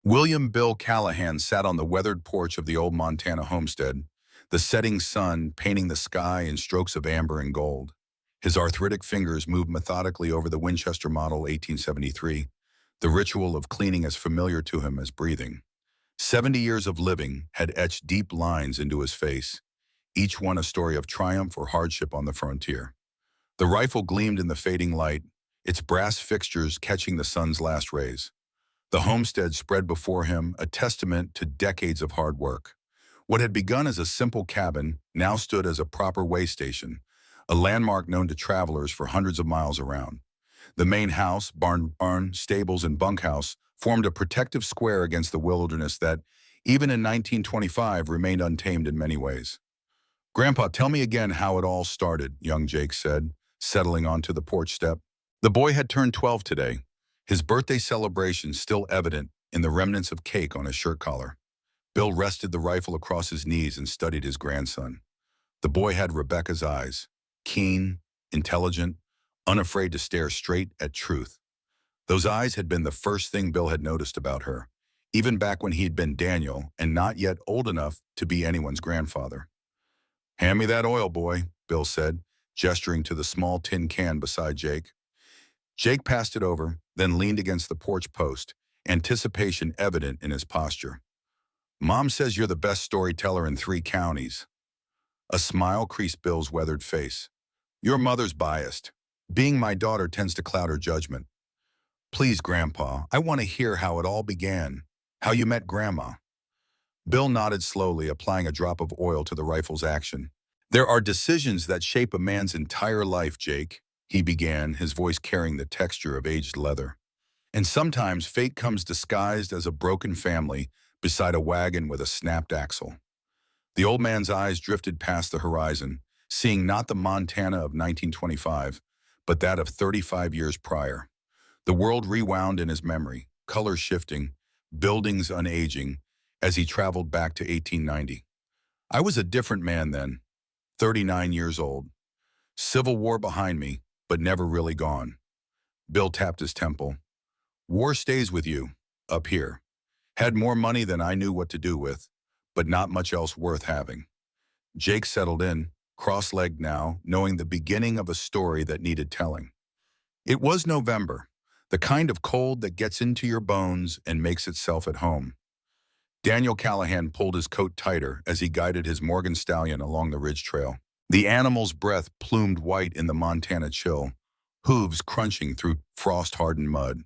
William Bill Callahan sat on the weathered porch of the old Montana homestead, the setting sun painting the sky in strokes of amber and gold. His arthritic fingers moved methodically over the Winchester Model 1873, the ritual of cleaning as familiar to him as breathing. 70 years of living had etched deep lines into his face, each one a story of triumph or hardship on the frontier. The rifle gleamed in the fading light, its brass fixtures catching the sun's last rays. The homestead spread before him, a testament to decades of hard work. What had begun as a simple cabin now stood as a proper way station, a landmark known to travelers for hundreds of miles around. The main house, barn, stables, and bunkhouse formed a protective square against the wilderness that, even in 1925, remained untamed in many ways. "Grandpa, tell me again how it all started," young Jake said, settling onto the porch step. The boy had turned 12 today, his birthday celebration still evident in the remnants of cake on his shirt collar. Bill rested the rifle across his knees and studied his grandson. The boy had Rebecca's eyes, keen, intelligent, unafraid to stare straight at truth. Those eyes had been the first thing Bill had noticed about her, even back when he had been Daniel and not yet old enough to be anyone's grandfather. "Hand me that oil, boy," Bill said, gesturing to the small tin can beside Jake. Jake passed it over, then leaned against the porch post, anticipation evident in his posture. "Mom says you're the best storyteller in 3 counties. A smile creased Bill's weathered face. "Your mother's biased. Being my daughter tends to cloud her judgment. Please, Grandpa, I want to hear how it all began, how you met Grandma." Bill nodded slowly, applying a drop of oil to the rifle's action. "There are decisions that shape a man's entire life, Jake," he began, his voice carrying the texture of aged leather. "And sometimes fate comes disguised as a broken family beside a wagon with a snapped axle." The old man's eyes drifted past the horizon, seeing not the Montana of 1925, but that of 35 years prior. The world rewound in his memory, colors shifting, buildings unaging, as he traveled back to 1890. "I was a different man then, 39 years old. Civil War behind me, but never really gone." Bill tapped his temple. "War stays with you, up here. Had more money than I knew what to do with, but not much else worth having." Jake settled in, cross-legged now, knowing the beginning of a story that needed telling. It was November, the kind of cold that gets into your bones and makes itself at home. Daniel Callahan pulled his coat tighter as he guided his Morgan stallion along the ridge trail. The animal's breath plumed white in the Montana chill, hooves crunching through frost-hardened mud.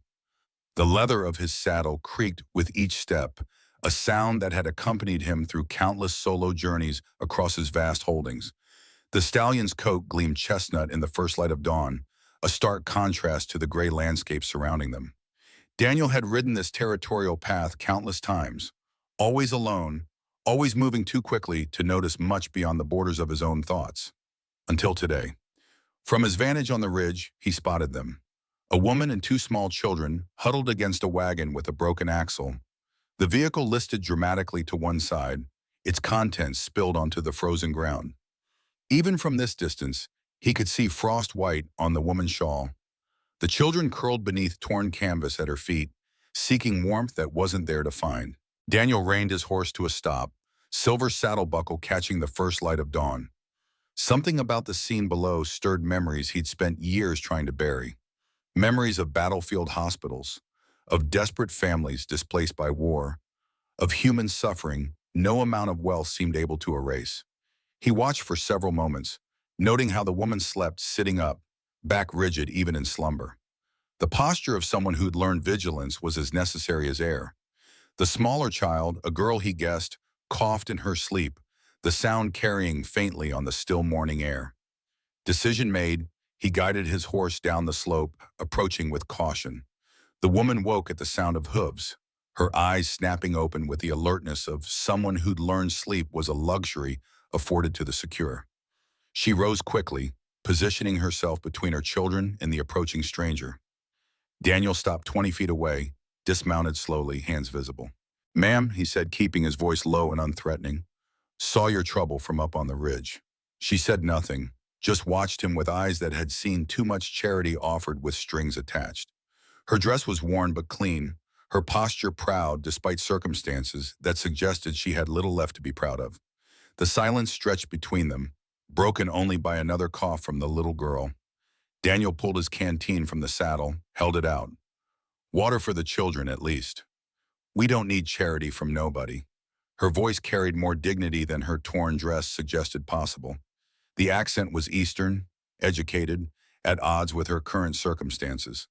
The leather of his saddle creaked with each step, a sound that had accompanied him through countless solo journeys across his vast holdings. The stallion's coat gleamed chestnut in the first light of dawn, a stark contrast to the gray landscape surrounding them. Daniel had ridden this territorial path countless times, always alone, always moving too quickly to notice much beyond the borders of his own thoughts. Until today. From his vantage on the ridge, he spotted them. A woman and 2 small children huddled against a wagon with a broken axle. The vehicle listed dramatically to one side, its contents spilled onto the frozen ground. Even from this distance, he could see frost white on the woman's shawl. The children curled beneath torn canvas at her feet, seeking warmth that wasn't there to find. Daniel reined his horse to a stop, silver saddle buckle catching the first light of dawn. Something about the scene below stirred memories he'd spent years trying to bury. Memories of battlefield hospitals, of desperate families displaced by war, of human suffering no amount of wealth seemed able to erase. He watched for several moments, noting how the woman slept sitting up, back rigid even in slumber. The posture of someone who'd learned vigilance was as necessary as air. The smaller child, a girl he guessed, coughed in her sleep, the sound carrying faintly on the still morning air. Decision made, he guided his horse down the slope, approaching with caution. The woman woke at the sound of hooves, her eyes snapping open with the alertness of someone who'd learned sleep was a luxury afforded to the secure. She rose quickly, positioning herself between her children and the approaching stranger. Daniel stopped 20 feet away, dismounted slowly, hands visible. "Ma'am," he said, keeping his voice low and unthreatening, "saw your trouble from up on the ridge." She said nothing, just watched him with eyes that had seen too much charity offered with strings attached. Her dress was worn but clean, her posture proud despite circumstances that suggested she had little left to be proud of. The silence stretched between them, broken only by another cough from the little girl. Daniel pulled his canteen from the saddle, held it out. Water for the children, at least. We don't need charity from nobody. Her voice carried more dignity than her torn dress suggested possible. The accent was Eastern, educated, at odds with her current circumstances.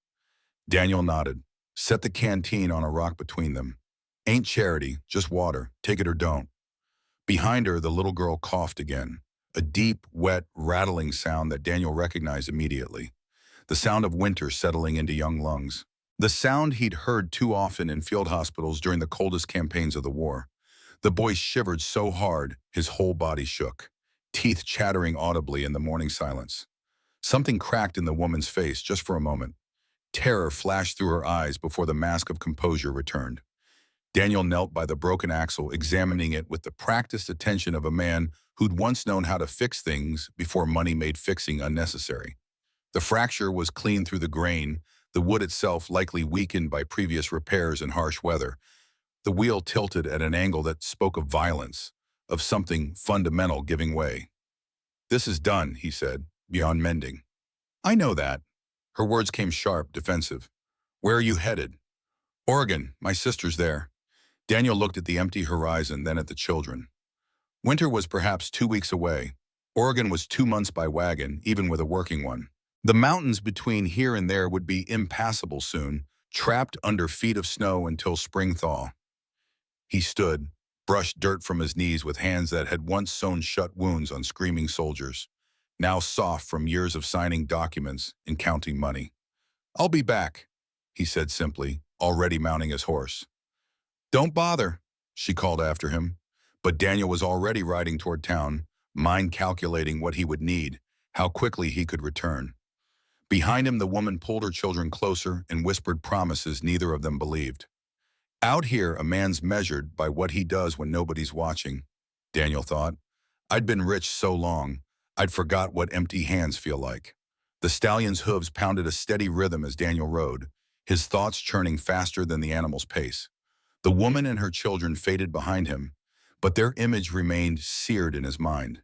Daniel nodded, set the canteen on a rock between them. Ain't charity, just water. Take it or don't. Behind her, the little girl coughed again, a deep, wet, rattling sound that Daniel recognized immediately. The sound of winter settling into young lungs. The sound he'd heard too often in field hospitals during the coldest campaigns of the war. The boy shivered so hard, his whole body shook, teeth chattering audibly in the morning silence. Something cracked in the woman's face just for a moment. Terror flashed through her eyes before the mask of composure returned. Daniel knelt by the broken axle, examining it with the practiced attention of a man who'd once known how to fix things before money made fixing unnecessary. The fracture was clean through the grain, the wood itself likely weakened by previous repairs and harsh weather. The wheel tilted at an angle that spoke of violence, of something fundamental giving way. "This is done," he said, "beyond mending." "I know that." Her words came sharp, defensive. "Where are you headed?" "Oregon. My sister's there." Daniel looked at the empty horizon, then at the children. Winter was perhaps 2 weeks away. Oregon was 2 months by wagon, even with a working one. The mountains between here and there would be impassable soon, trapped under feet of snow until spring thaw. He stood, brushed dirt from his knees with hands that had once sewn shut wounds on screaming soldiers, now soft from years of signing documents and counting money. "I'll be back," he said simply, already mounting his horse. "Don't bother," she called after him. But Daniel was already riding toward town, mind calculating what he would need, how quickly he could return. Behind him, the woman pulled her children closer and whispered promises neither of them believed. "Out here, a man's measured by what he does when nobody's watching," Daniel thought. I'd been rich so long, I'd forgot what empty hands feel like. The stallion's hooves pounded a steady rhythm as Daniel rode, his thoughts churning faster than the animal's pace. The woman and her children faded behind him, but their image remained seared in his mind.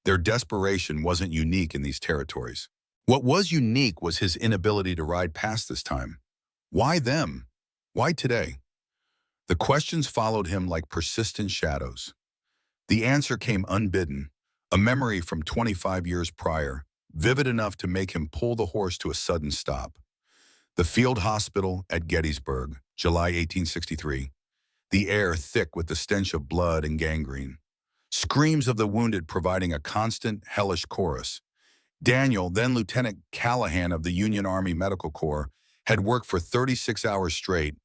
Their desperation wasn't unique in these territories. What was unique was his inability to ride past this time. Why them? Why today? The questions followed him like persistent shadows. The answer came unbidden, a memory from 25 years prior, vivid enough to make him pull the horse to a sudden stop. The field hospital at Gettysburg, July 1863. The air thick with the stench of blood and gangrene. Screams of the wounded providing a constant, hellish chorus. Daniel, then Lieutenant Callahan of the Union Army Medical Corps, had worked for 36 hours straight,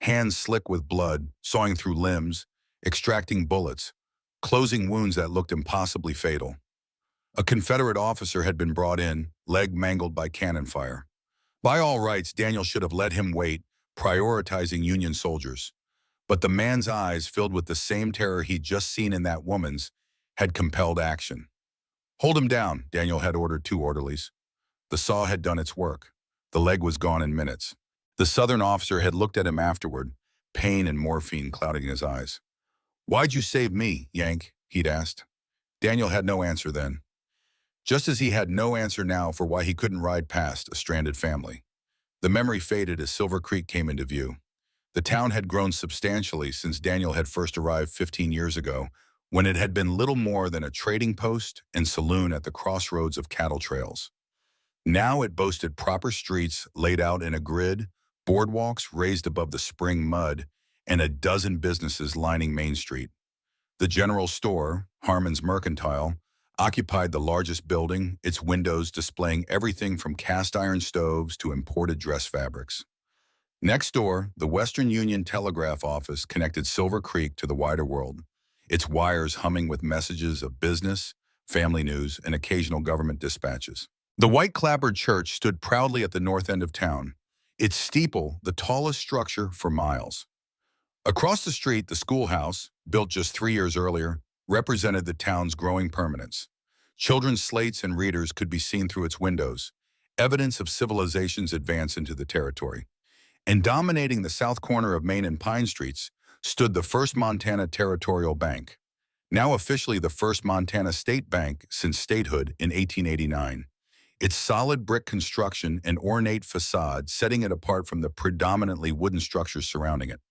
hands slick with blood, sawing through limbs, extracting bullets, closing wounds that looked impossibly fatal. A Confederate officer had been brought in, leg mangled by cannon fire. By all rights, Daniel should have let him wait, prioritizing Union soldiers. But the man's eyes, filled with the same terror he'd just seen in that woman's, had compelled action. "Hold him down," Daniel had ordered 2 orderlies. The saw had done its work. The leg was gone in minutes. The Southern officer had looked at him afterward, pain and morphine clouding his eyes. "Why'd you save me, Yank?" he'd asked. Daniel had no answer then. Just as he had no answer now for why he couldn't ride past a stranded family. The memory faded as Silver Creek came into view. The town had grown substantially since Daniel had first arrived 15 years ago, when it had been little more than a trading post and saloon at the crossroads of cattle trails. Now it boasted proper streets laid out in a grid, boardwalks raised above the spring mud, and a dozen businesses lining Main Street. The general store, Harmon's Mercantile, occupied the largest building, its windows displaying everything from cast iron stoves to imported dress fabrics. Next door, the Western Union Telegraph Office connected Silver Creek to the wider world, its wires humming with messages of business, family news, and occasional government dispatches. The white clapboard church stood proudly at the north end of town, its steeple the tallest structure for miles. Across the street, the schoolhouse, built just 3 years earlier, represented the town's growing permanence. Children's slates and readers could be seen through its windows, evidence of civilization's advance into the territory. And dominating the south corner of Main and Pine Streets stood the First Montana Territorial Bank, now officially the First Montana State Bank since statehood in 1889. Its solid brick construction and ornate facade setting it apart from the predominantly wooden structures surrounding it.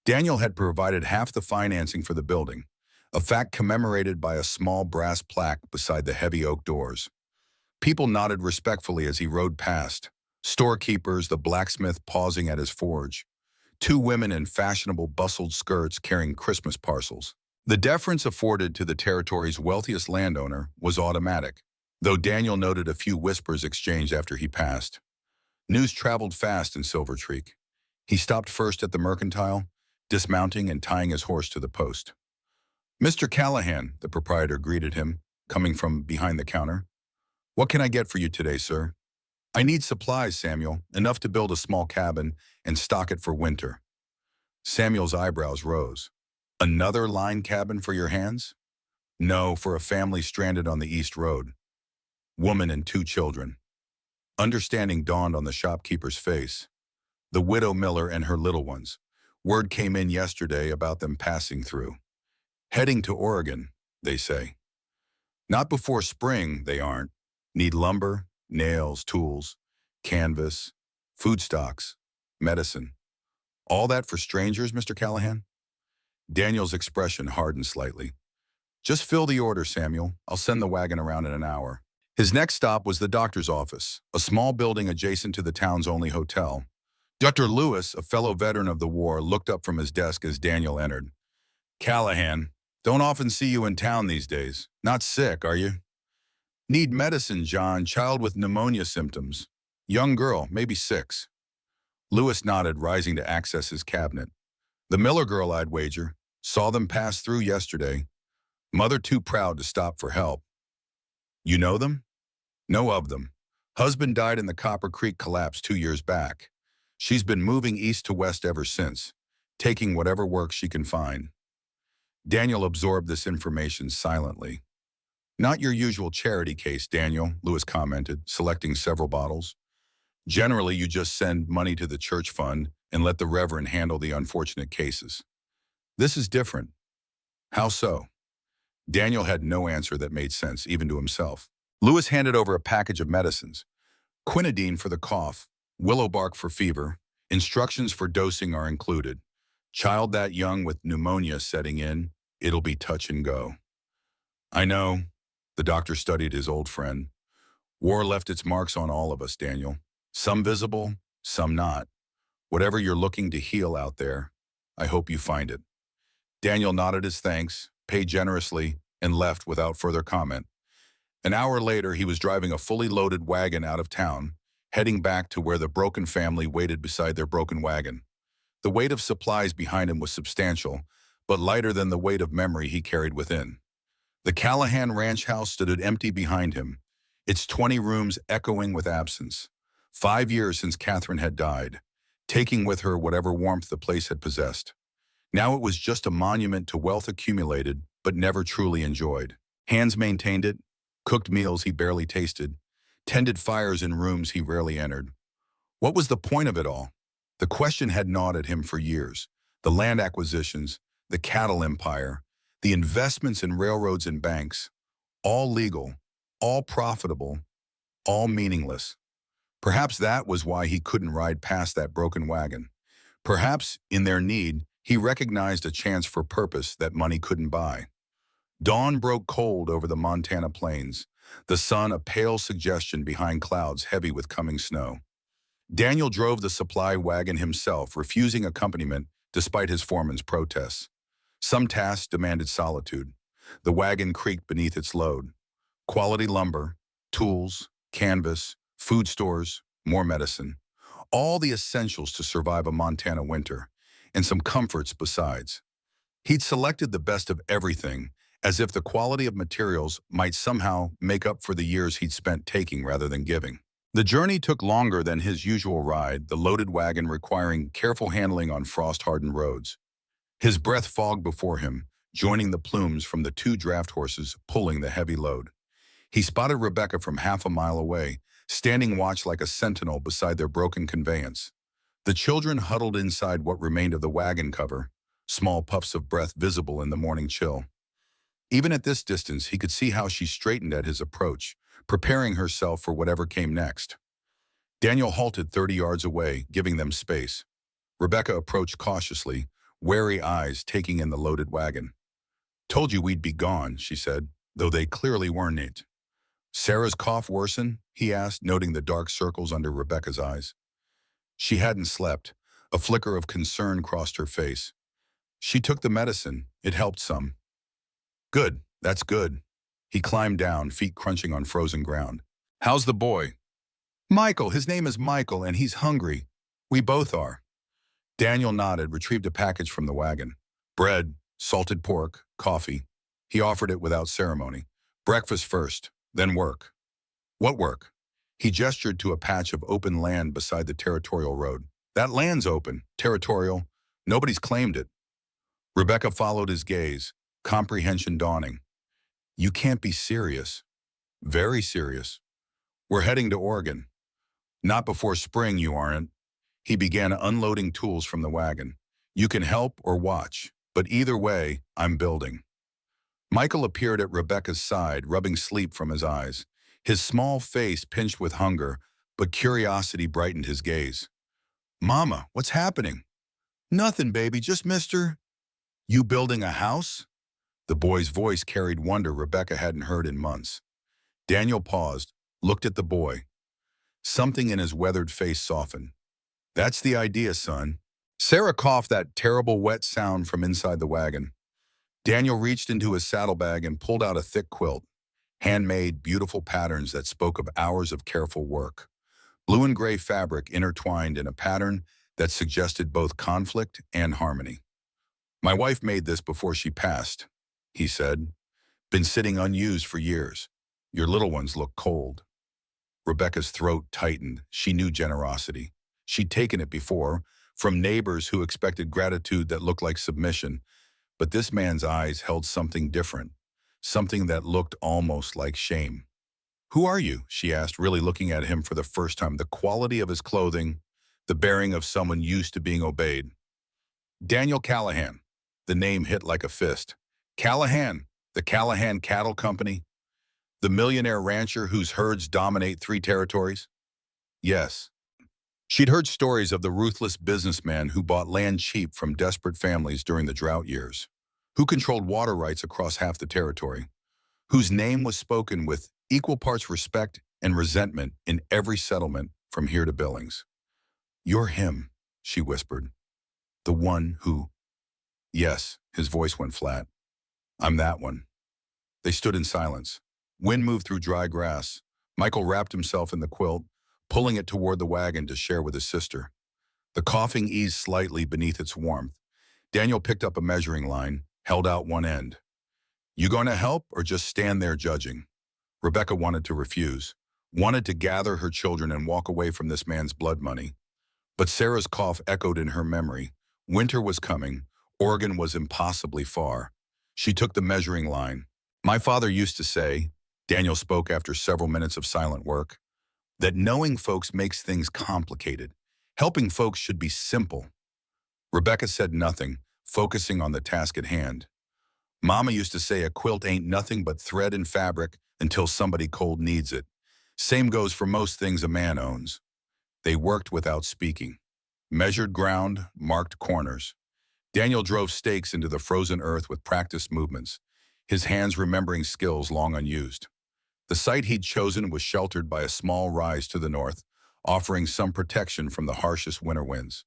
Daniel had provided half the financing for the building, a fact commemorated by a small brass plaque beside the heavy oak doors. People nodded respectfully as he rode past, storekeepers, the blacksmith pausing at his forge, two women in fashionable bustled skirts carrying Christmas parcels. The deference afforded to the territory's wealthiest landowner was automatic, though Daniel noted a few whispers exchanged after he passed. News traveled fast in Silvertreek. He stopped first at the Mercantile, dismounting and tying his horse to the post. "Mr. Callahan," the proprietor greeted him, coming from behind the counter. "What can I get for you today, sir?" "I need supplies, Samuel, enough to build a small cabin and stock it for winter." Samuel's eyebrows rose. "Another line cabin for your hands?" "No, for a family stranded on the East Road. Woman and two children." Understanding dawned on the shopkeeper's face. The widow Miller and her little ones. Word came in yesterday about them passing through. "Heading to Oregon," they say. "Not before spring, they aren't. Need lumber, nails, tools, canvas, food stocks, medicine. All that for strangers, Mr. Callahan?" Daniel's expression hardened slightly. "Just fill the order, Samuel. I'll send the wagon around in an hour." His next stop was the doctor's office, a small building adjacent to the town's only hotel. Dr. Lewis, a fellow veteran of the war, looked up from his desk as Daniel entered. "Callahan, don't often see you in town these days. Not sick, are you?" "Need medicine, John. Child with pneumonia symptoms. Young girl, maybe 6. Lewis nodded, rising to access his cabinet. "The Miller girl, I'd wager. Saw them pass through yesterday. Mother too proud to stop for help." "You know them?" "Know of them. Husband died in the Copper Creek collapse 2 years back. She's been moving east to west ever since, taking whatever work she can find." Daniel absorbed this information silently. "Not your usual charity case, Daniel," Lewis commented, selecting several bottles. "Generally, you just send money to the church fund and let the reverend handle the unfortunate cases. This is different." "How so?" Daniel had no answer that made sense, even to himself. Lewis handed over a package of medicines. Quinidine for the cough, willow bark for fever, instructions for dosing are included. Child that young with pneumonia setting in, it'll be touch and go. "I know." The doctor studied his old friend. "War left its marks on all of us, Daniel. Some visible, some not. Whatever you're looking to heal out there, I hope you find it." Daniel nodded his thanks, paid generously, and left without further comment. An hour later, he was driving a fully loaded wagon out of town, heading back to where the broken family waited beside their broken wagon. The weight of supplies behind him was substantial, but lighter than the weight of memory he carried within. The Callahan ranch house stood empty behind him, its 20 rooms echoing with absence. 5 years since Catherine had died, taking with her whatever warmth the place had possessed. Now it was just a monument to wealth accumulated, but never truly enjoyed. Hands maintained it, cooked meals he barely tasted, tended fires in rooms he rarely entered. What was the point of it all? The question had gnawed at him for years. The land acquisitions, the cattle empire, the investments in railroads and banks, all legal, all profitable, all meaningless. Perhaps that was why he couldn't ride past that broken wagon. Perhaps, in their need, he recognized a chance for purpose that money couldn't buy. Dawn broke cold over the Montana plains, the sun a pale suggestion behind clouds heavy with coming snow. Daniel drove the supply wagon himself, refusing accompaniment despite his foreman's protests. Some tasks demanded solitude. The wagon creaked beneath its load. Quality lumber, tools, canvas, food stores, more medicine. All the essentials to survive a Montana winter, and some comforts besides. He'd selected the best of everything, as if the quality of materials might somehow make up for the years he'd spent taking rather than giving. The journey took longer than his usual ride, the loaded wagon requiring careful handling on frost-hardened roads. His breath fogged before him, joining the plumes from the 2 draft horses pulling the heavy load. He spotted Rebecca from half a mile away, standing watch like a sentinel beside their broken conveyance. The children huddled inside what remained of the wagon cover, small puffs of breath visible in the morning chill. Even at this distance, he could see how she straightened at his approach, preparing herself for whatever came next. Daniel halted 30 yards away, giving them space. Rebecca approached cautiously, wary eyes taking in the loaded wagon. "Told you we'd be gone," she said, though they clearly weren't. "Sarah's cough worsen?" he asked, noting the dark circles under Rebecca's eyes. She hadn't slept. A flicker of concern crossed her face. "She took the medicine. It helped some." "Good, that's good." He climbed down, feet crunching on frozen ground. "How's the boy?" "Michael, his name is Michael, and he's hungry. We both are." Daniel nodded, retrieved a package from the wagon. Bread, salted pork, coffee. He offered it without ceremony. "Breakfast first, then work." "What work?" He gestured to a patch of open land beside the territorial road. "That land's open, territorial. Nobody's claimed it." Rebecca followed his gaze, comprehension dawning. "You can't be serious." "Very serious. We're heading to Oregon." "Not before spring, you aren't." He began unloading tools from the wagon. "You can help or watch, but either way, I'm building." Michael appeared at Rebecca's side, rubbing sleep from his eyes. His small face pinched with hunger, but curiosity brightened his gaze. "Mama, what's happening?" "Nothing, baby, just Mr. You building a house?" The boy's voice carried wonder Rebecca hadn't heard in months. Daniel paused, looked at the boy. Something in his weathered face softened. "That's the idea, son." Sarah coughed that terrible wet sound from inside the wagon. Daniel reached into his saddlebag and pulled out a thick quilt. Handmade, beautiful patterns that spoke of hours of careful work. Blue and gray fabric intertwined in a pattern that suggested both conflict and harmony. "My wife made this before she passed," he said. "Been sitting unused for years. Your little ones look cold." Rebecca's throat tightened. She knew generosity. She'd taken it before, from neighbors who expected gratitude that looked like submission. But this man's eyes held something different, something that looked almost like shame. "Who are you?" she asked, really looking at him for the first time, the quality of his clothing, the bearing of someone used to being obeyed. "Daniel Callahan." The name hit like a fist. "Callahan, the Callahan Cattle Company? The millionaire rancher whose herds dominate 3 territories?" "Yes." She'd heard stories of the ruthless businessman who bought land cheap from desperate families during the drought years, who controlled water rights across half the territory, whose name was spoken with equal parts respect and resentment in every settlement from here to Billings. "You're him," she whispered. "The one who—" "Yes," his voice went flat. "I'm that one." They stood in silence. Wind moved through dry grass. Michael wrapped himself in the quilt, pulling it toward the wagon to share with his sister. The coughing eased slightly beneath its warmth. Daniel picked up a measuring line, held out one end. "You going to help or just stand there judging?" Rebecca wanted to refuse, wanted to gather her children and walk away from this man's blood money. But Sarah's cough echoed in her memory. Winter was coming. Oregon was impossibly far. She took the measuring line. "My father used to say," Daniel spoke after several minutes of silent work, "that knowing folks makes things complicated. Helping folks should be simple." Rebecca said nothing, focusing on the task at hand. "Mama used to say a quilt ain't nothing but thread and fabric until somebody cold needs it. Same goes for most things a man owns." They worked without speaking. Measured ground, marked corners. Daniel drove stakes into the frozen earth with practiced movements, his hands remembering skills long unused. The site he'd chosen was sheltered by a small rise to the north, offering some protection from the harshest winter winds.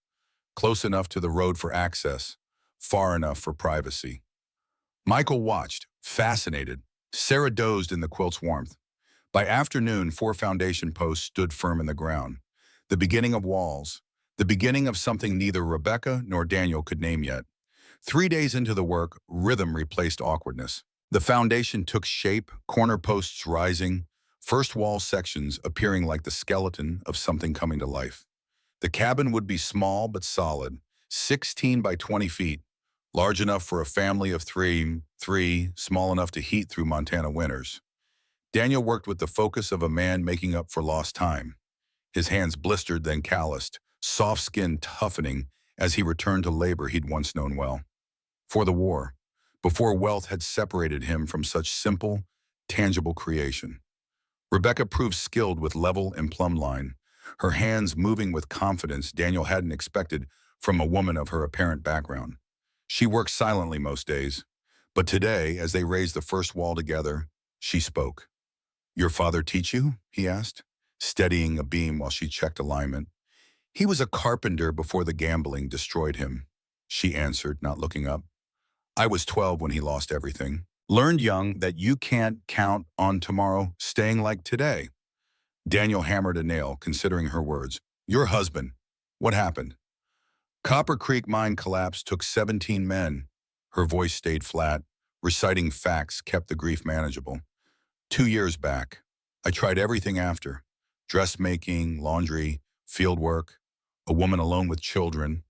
Close enough to the road for access, far enough for privacy. Michael watched, fascinated. Sarah dozed in the quilt's warmth. By afternoon, 4 foundation posts stood firm in the ground. The beginning of walls. The beginning of something neither Rebecca nor Daniel could name yet. 3 days into the work, rhythm replaced awkwardness. The foundation took shape, corner posts rising, first wall sections appearing like the skeleton of something coming to life. The cabin would be small but solid, 16 by 20 feet, large enough for a family of three, small enough to heat through Montana winters. Daniel worked with the focus of a man making up for lost time. His hands blistered, then calloused, soft skin toughening as he returned to labor he'd once known well. For the war, before wealth had separated him from such simple, tangible creation. Rebecca proved skilled with level and plumb line, her hands moving with confidence Daniel hadn't expected from a woman of her apparent background. She worked silently most days, but today, as they raised the first wall together, she spoke. "Your father teach you?" he asked, steadying a beam while she checked alignment. "He was a carpenter before the gambling destroyed him," she answered, not looking up. "I was 12 when he lost everything. Learned young that you can't count on tomorrow staying like today." Daniel hammered a nail, considering her words. "Your husband. What happened?" "Copper Creek mine collapse took 17 men." Her voice stayed flat. Reciting facts kept the grief manageable. 2 years back. I tried everything after. Dressmaking, laundry, field work. A woman alone with children.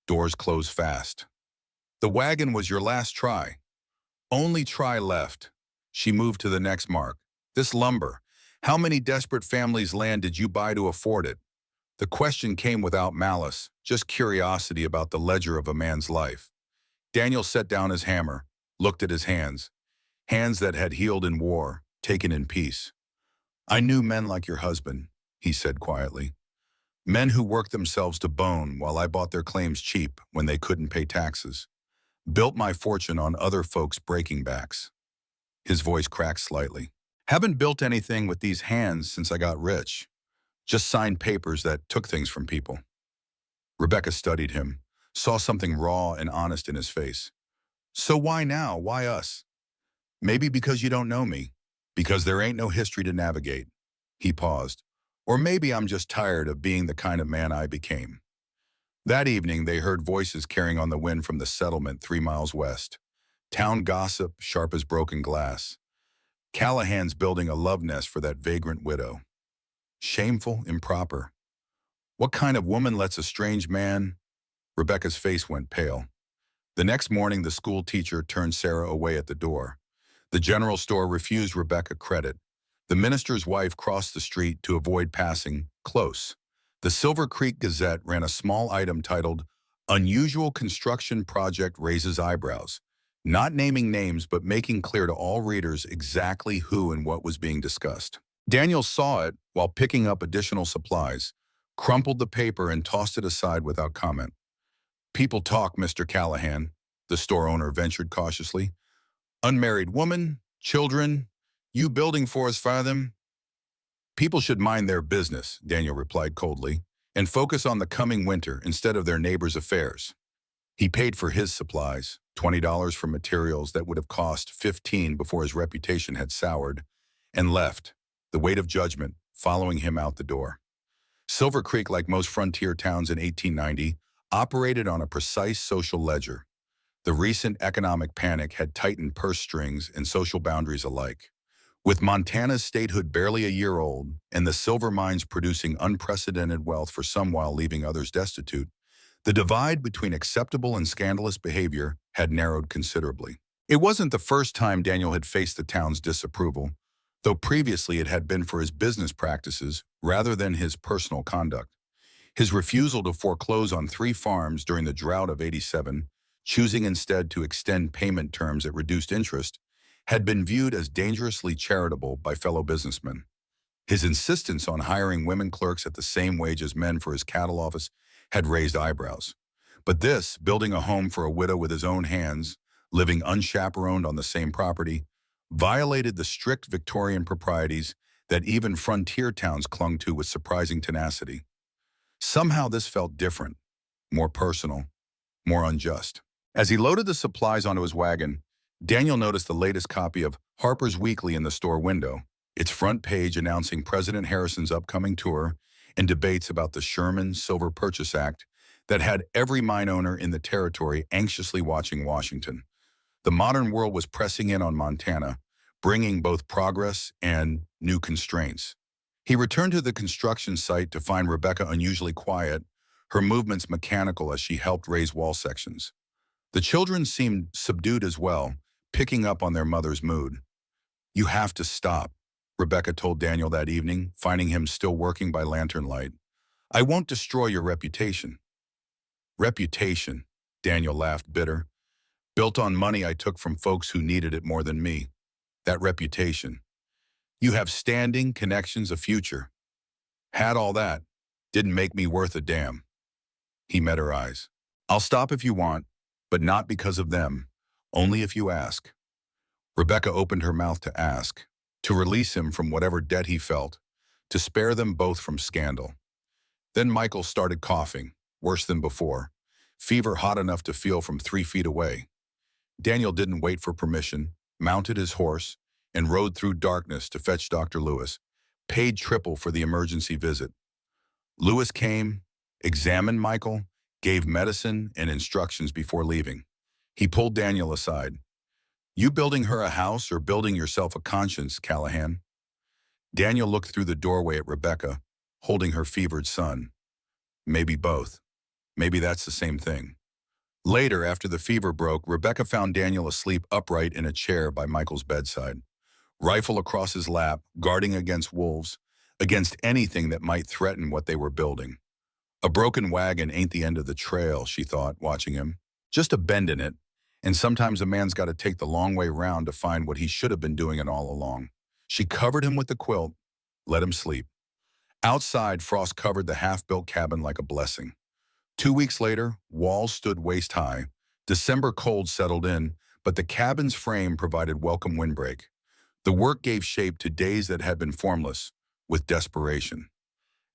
Doors closed fast. The wagon was your last try. Only try left. She moved to the next mark. This lumber. How many desperate families' land did you buy to afford it? The question came without malice, just curiosity about the ledger of a man's life. Daniel set down his hammer, looked at his hands. Hands that had healed in war, taken in peace. "I knew men like your husband," he said quietly. "Men who worked themselves to bone while I bought their claims cheap when they couldn't pay taxes. Built my fortune on other folks' breaking backs." His voice cracked slightly. "Haven't built anything with these hands since I got rich. Just signed papers that took things from people." Rebecca studied him, saw something raw and honest in his face. "So why now? Why us?" "Maybe because you don't know me. Because there ain't no history to navigate." He paused. "Or maybe I'm just tired of being the kind of man I became." That evening, they heard voices carrying on the wind from the settlement 3 miles west. Town gossip, sharp as broken glass. Callahan's building a love nest for that vagrant widow. Shameful, improper. What kind of woman lets a strange man? Rebecca's face went pale. The next morning, the school teacher turned Sarah away at the door. The general store refused Rebecca credit. The minister's wife crossed the street to avoid passing close. The Silver Creek Gazette ran a small item titled, "Unusual Construction Project Raises Eyebrows," not naming names but making clear to all readers exactly who and what was being discussed. Daniel saw it while picking up additional supplies, crumpled the paper and tossed it aside without comment. "People talk, Mr. Callahan," the store owner ventured cautiously. "Unmarried woman, children, you building for us for them?" "People should mind their business," Daniel replied coldly, "and focus on the coming winter instead of their neighbors' affairs." He paid for his supplies, $20 for materials that would have cost $15 before his reputation had soured, and left, the weight of judgment following him out the door. Silver Creek, like most frontier towns in 1890, operated on a precise social ledger. The recent economic panic had tightened purse strings and social boundaries alike. With Montana's statehood barely a year old and the silver mines producing unprecedented wealth for some while leaving others destitute, the divide between acceptable and scandalous behavior had narrowed considerably. It wasn't the first time Daniel had faced the town's disapproval, though previously it had been for his business practices rather than his personal conduct. His refusal to foreclose on 3 farms during the drought of '87, choosing instead to extend payment terms at reduced interest, had been viewed as dangerously charitable by fellow businessmen. His insistence on hiring women clerks at the same wage as men for his cattle office had raised eyebrows. But this, building a home for a widow with his own hands, living unchaperoned on the same property, violated the strict Victorian proprieties that even frontier towns clung to with surprising tenacity. Somehow this felt different, more personal, more unjust. As he loaded the supplies onto his wagon, Daniel noticed the latest copy of Harper's Weekly in the store window, its front page announcing President Harrison's upcoming tour and debates about the Sherman Silver Purchase Act that had every mine owner in the territory anxiously watching Washington. The modern world was pressing in on Montana, bringing both progress and new constraints. He returned to the construction site to find Rebecca unusually quiet, her movements mechanical as she helped raise wall sections. The children seemed subdued as well, picking up on their mother's mood. "You have to stop," Rebecca told Daniel that evening, finding him still working by lantern light. I won't destroy your reputation. Reputation, Daniel laughed bitter, built on money I took from folks who needed it more than me. That reputation. You have standing, connections, a future. Had all that. Didn't make me worth a damn. He met her eyes. I'll stop if you want, but not because of them. Only if you ask. Rebecca opened her mouth to ask, to release him from whatever debt he felt, to spare them both from scandal. Then Michael started coughing, worse than before, fever hot enough to feel from 3 feet away. Daniel didn't wait for permission, mounted his horse, and rode through darkness to fetch Dr. Lewis, paid triple for the emergency visit. Lewis came, examined Michael, gave medicine and instructions before leaving. He pulled Daniel aside. You building her a house or building yourself a conscience, Callahan? Daniel looked through the doorway at Rebecca, holding her fevered son. Maybe both. Maybe that's the same thing. Later, after the fever broke, Rebecca found Daniel asleep upright in a chair by Michael's bedside, rifle across his lap, guarding against wolves, against anything that might threaten what they were building. A broken wagon ain't the end of the trail, she thought, watching him. Just a bend in it, and sometimes a man's got to take the long way round to find what he should have been doing it all along. She covered him with the quilt, let him sleep. Outside, frost covered the half-built cabin like a blessing. 2 weeks later, walls stood waist-high. December cold settled in, but the cabin's frame provided welcome windbreak. The work gave shape to days that had been formless, with desperation.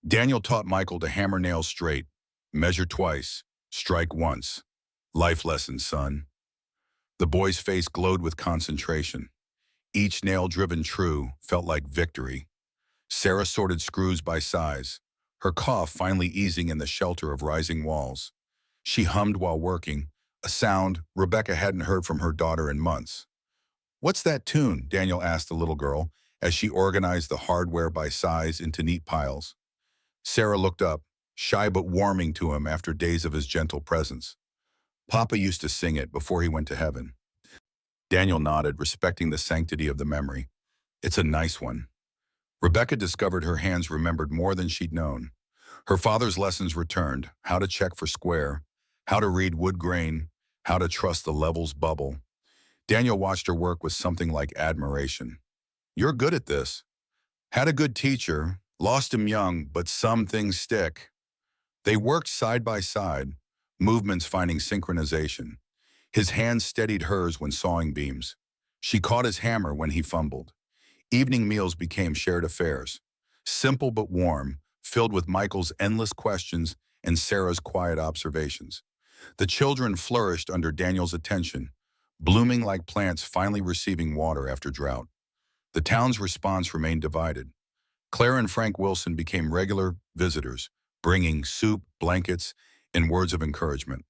Daniel taught Michael to hammer nails straight, measure twice, strike once. Life lessons, son. The boy's face glowed with concentration. Each nail driven true felt like victory. Sarah sorted screws by size, her cough finally easing in the shelter of rising walls. She hummed while working, a sound Rebecca hadn't heard from her daughter in months. What's that tune? Daniel asked the little girl as she organized the hardware by size into neat piles. Sarah looked up, shy but warming to him after days of his gentle presence. Papa used to sing it before he went to heaven. Daniel nodded, respecting the sanctity of the memory. It's a nice one. Rebecca discovered her hands remembered more than she'd known. Her father's lessons returned, how to check for square, how to read wood grain, how to trust the levels bubble. Daniel watched her work with something like admiration. You're good at this. Had a good teacher, lost him young, but some things stick. They worked side by side, movements finding synchronization. His hands steadied hers when sawing beams. She caught his hammer when he fumbled. Evening meals became shared affairs, simple but warm, filled with Michael's endless questions and Sarah's quiet observations. The children flourished under Daniel's attention, blooming like plants finally receiving water after drought. The town's response remained divided. Claire and Frank Wilson became regular visitors, bringing soup, blankets, and words of encouragement.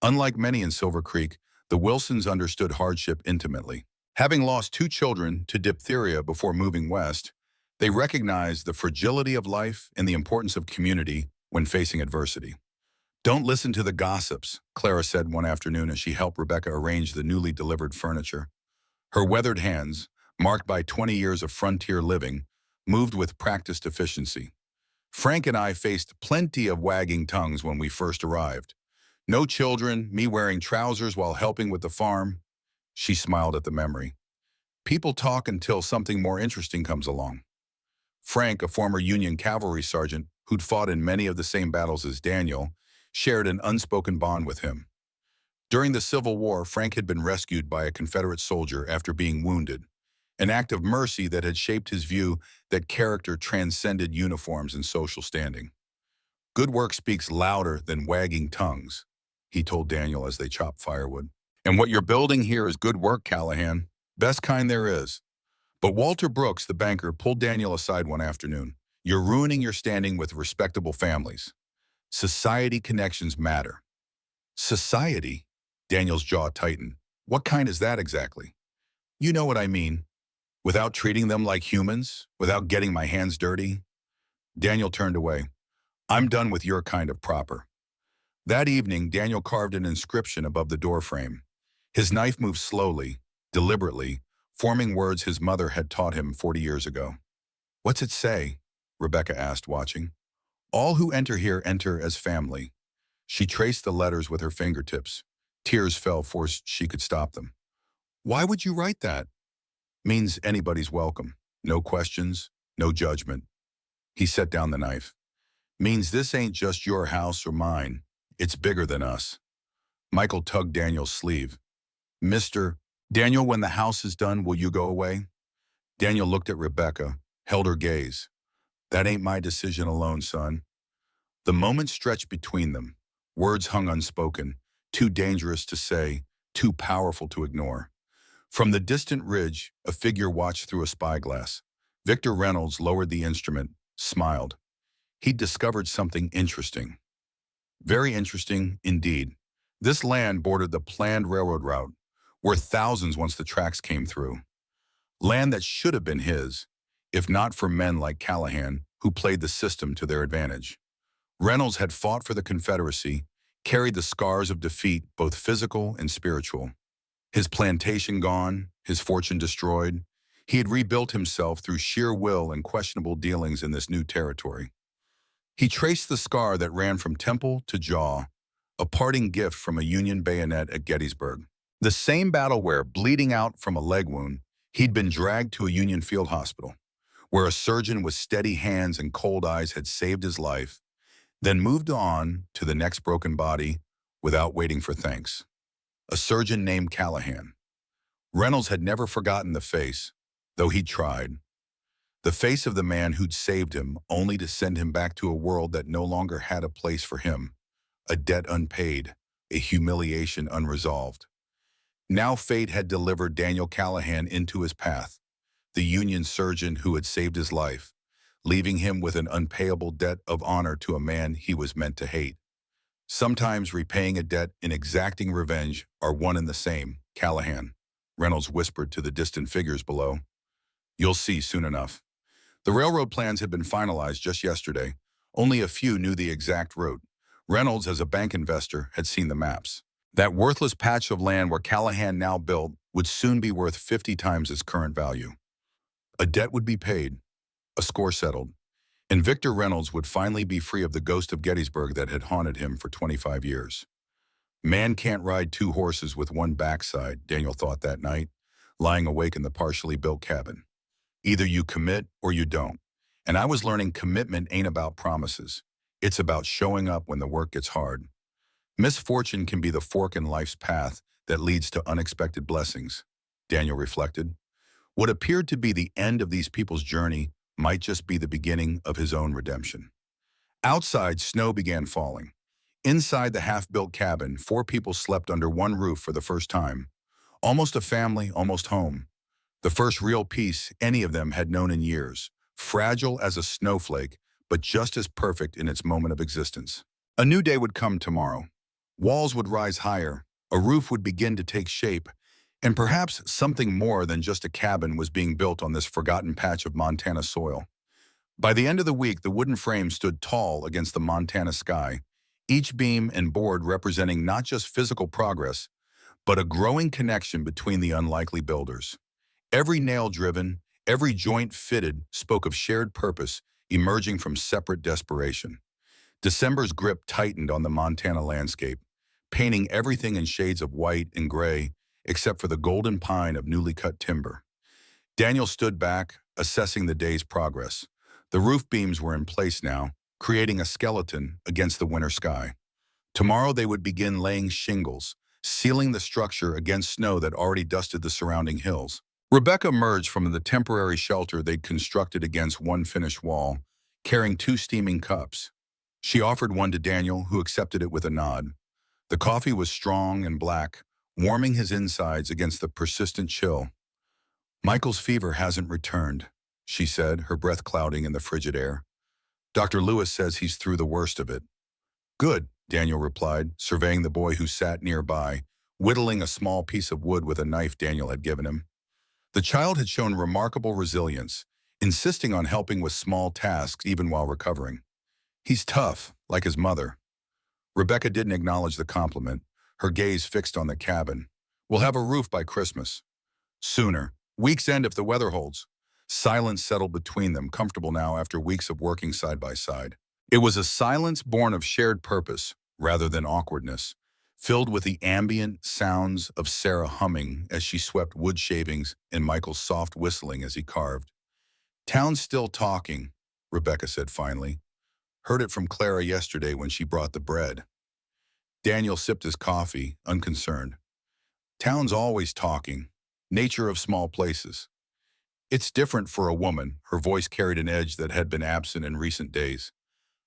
Unlike many in Silver Creek, the Wilsons understood hardship intimately. Having lost 2 children to diphtheria before moving west, they recognized the fragility of life and the importance of community when facing adversity. Don't listen to the gossips, Clara said one afternoon as she helped Rebecca arrange the newly delivered furniture. Her weathered hands, marked by 20 years of frontier living, moved with practiced efficiency. Frank and I faced plenty of wagging tongues when we first arrived. No children, me wearing trousers while helping with the farm. She smiled at the memory. People talk until something more interesting comes along. Frank, a former Union cavalry sergeant who'd fought in many of the same battles as Daniel, shared an unspoken bond with him. During the Civil War, Frank had been rescued by a Confederate soldier after being wounded, an act of mercy that had shaped his view that character transcended uniforms and social standing. Good work speaks louder than wagging tongues, he told Daniel as they chopped firewood. And what you're building here is good work, Callahan. Best kind there is. But Walter Brooks, the banker, pulled Daniel aside one afternoon. You're ruining your standing with respectable families. Society connections matter. Society? Daniel's jaw tightened. What kind is that exactly? You know what I mean. Without treating them like humans, without getting my hands dirty. Daniel turned away. I'm done with your kind of proper. That evening, Daniel carved an inscription above the doorframe. His knife moved slowly, deliberately, forming words his mother had taught him 40 years ago. What's it say? Rebecca asked, watching. All who enter here enter as family. She traced the letters with her fingertips. Tears fell before she could stop them. Why would you write that? Means anybody's welcome. No questions, no judgment. He set down the knife. Means this ain't just your house or mine. It's bigger than us. Michael tugged Daniel's sleeve. Mister, Daniel, when the house is done, will you go away? Daniel looked at Rebecca, held her gaze. That ain't my decision alone, son. The moment stretched between them. Words hung unspoken, too dangerous to say, too powerful to ignore. From the distant ridge, a figure watched through a spyglass. Victor Reynolds lowered the instrument, smiled. He'd discovered something interesting. Very interesting indeed. This land bordered the planned railroad route, worth thousands once the tracks came through. Land that should have been his, if not for men like Callahan, who played the system to their advantage. Reynolds had fought for the Confederacy, carried the scars of defeat, both physical and spiritual. His plantation gone, his fortune destroyed, he had rebuilt himself through sheer will and questionable dealings in this new territory. He traced the scar that ran from temple to jaw, a parting gift from a Union bayonet at Gettysburg. The same battle where, bleeding out from a leg wound, he'd been dragged to a Union field hospital, where a surgeon with steady hands and cold eyes had saved his life, then moved on to the next broken body without waiting for thanks. A surgeon named Callahan. Reynolds had never forgotten the face, though he'd tried. The face of the man who'd saved him, only to send him back to a world that no longer had a place for him, a debt unpaid, a humiliation unresolved. Now fate had delivered Daniel Callahan into his path, the Union surgeon who had saved his life, leaving him with an unpayable debt of honor to a man he was meant to hate. Sometimes repaying a debt and exacting revenge are one and the same, Callahan, Reynolds whispered to the distant figures below. You'll see soon enough. The railroad plans had been finalized just yesterday. Only a few knew the exact route. Reynolds, as a bank investor, had seen the maps. That worthless patch of land where Callahan now built would soon be worth 50 times its current value. A debt would be paid, a score settled, and Victor Reynolds would finally be free of the ghost of Gettysburg that had haunted him for 25 years. Man can't ride two horses with one backside, Daniel thought that night, lying awake in the partially built cabin. Either you commit or you don't. And I was learning commitment ain't about promises. It's about showing up when the work gets hard. Misfortune can be the fork in life's path that leads to unexpected blessings, Daniel reflected. What appeared to be the end of these people's journey might just be the beginning of his own redemption. Outside, snow began falling. Inside the half-built cabin, 4 people slept under one roof for the first time. Almost a family, almost home. The first real peace any of them had known in years, fragile as a snowflake, but just as perfect in its moment of existence. A new day would come tomorrow. Walls would rise higher, a roof would begin to take shape, and perhaps something more than just a cabin was being built on this forgotten patch of Montana soil. By the end of the week, the wooden frame stood tall against the Montana sky, each beam and board representing not just physical progress, but a growing connection between the unlikely builders. Every nail driven, every joint fitted spoke of shared purpose emerging from separate desperation. December's grip tightened on the Montana landscape, painting everything in shades of white and gray, except for the golden pine of newly cut timber. Daniel stood back, assessing the day's progress. The roof beams were in place now, creating a skeleton against the winter sky. Tomorrow they would begin laying shingles, sealing the structure against snow that already dusted the surrounding hills. Rebecca emerged from the temporary shelter they'd constructed against one finished wall, carrying 2 steaming cups. She offered one to Daniel, who accepted it with a nod. The coffee was strong and black, warming his insides against the persistent chill. Michael's fever hasn't returned, she said, her breath clouding in the frigid air. Dr. Lewis says he's through the worst of it. Good, Daniel replied, surveying the boy who sat nearby, whittling a small piece of wood with a knife Daniel had given him. The child had shown remarkable resilience, insisting on helping with small tasks even while recovering. He's tough, like his mother. Rebecca didn't acknowledge the compliment, her gaze fixed on the cabin. We'll have a roof by Christmas. Sooner. Week's end if the weather holds. Silence settled between them, comfortable now after weeks of working side by side. It was a silence born of shared purpose rather than awkwardness, filled with the ambient sounds of Sarah humming as she swept wood shavings and Michael's soft whistling as he carved. "Town's still talking," Rebecca said finally. "Heard it from Clara yesterday when she brought the bread." Daniel sipped his coffee, unconcerned. "Town's always talking. Nature of small places. It's different for a woman." Her voice carried an edge that had been absent in recent days.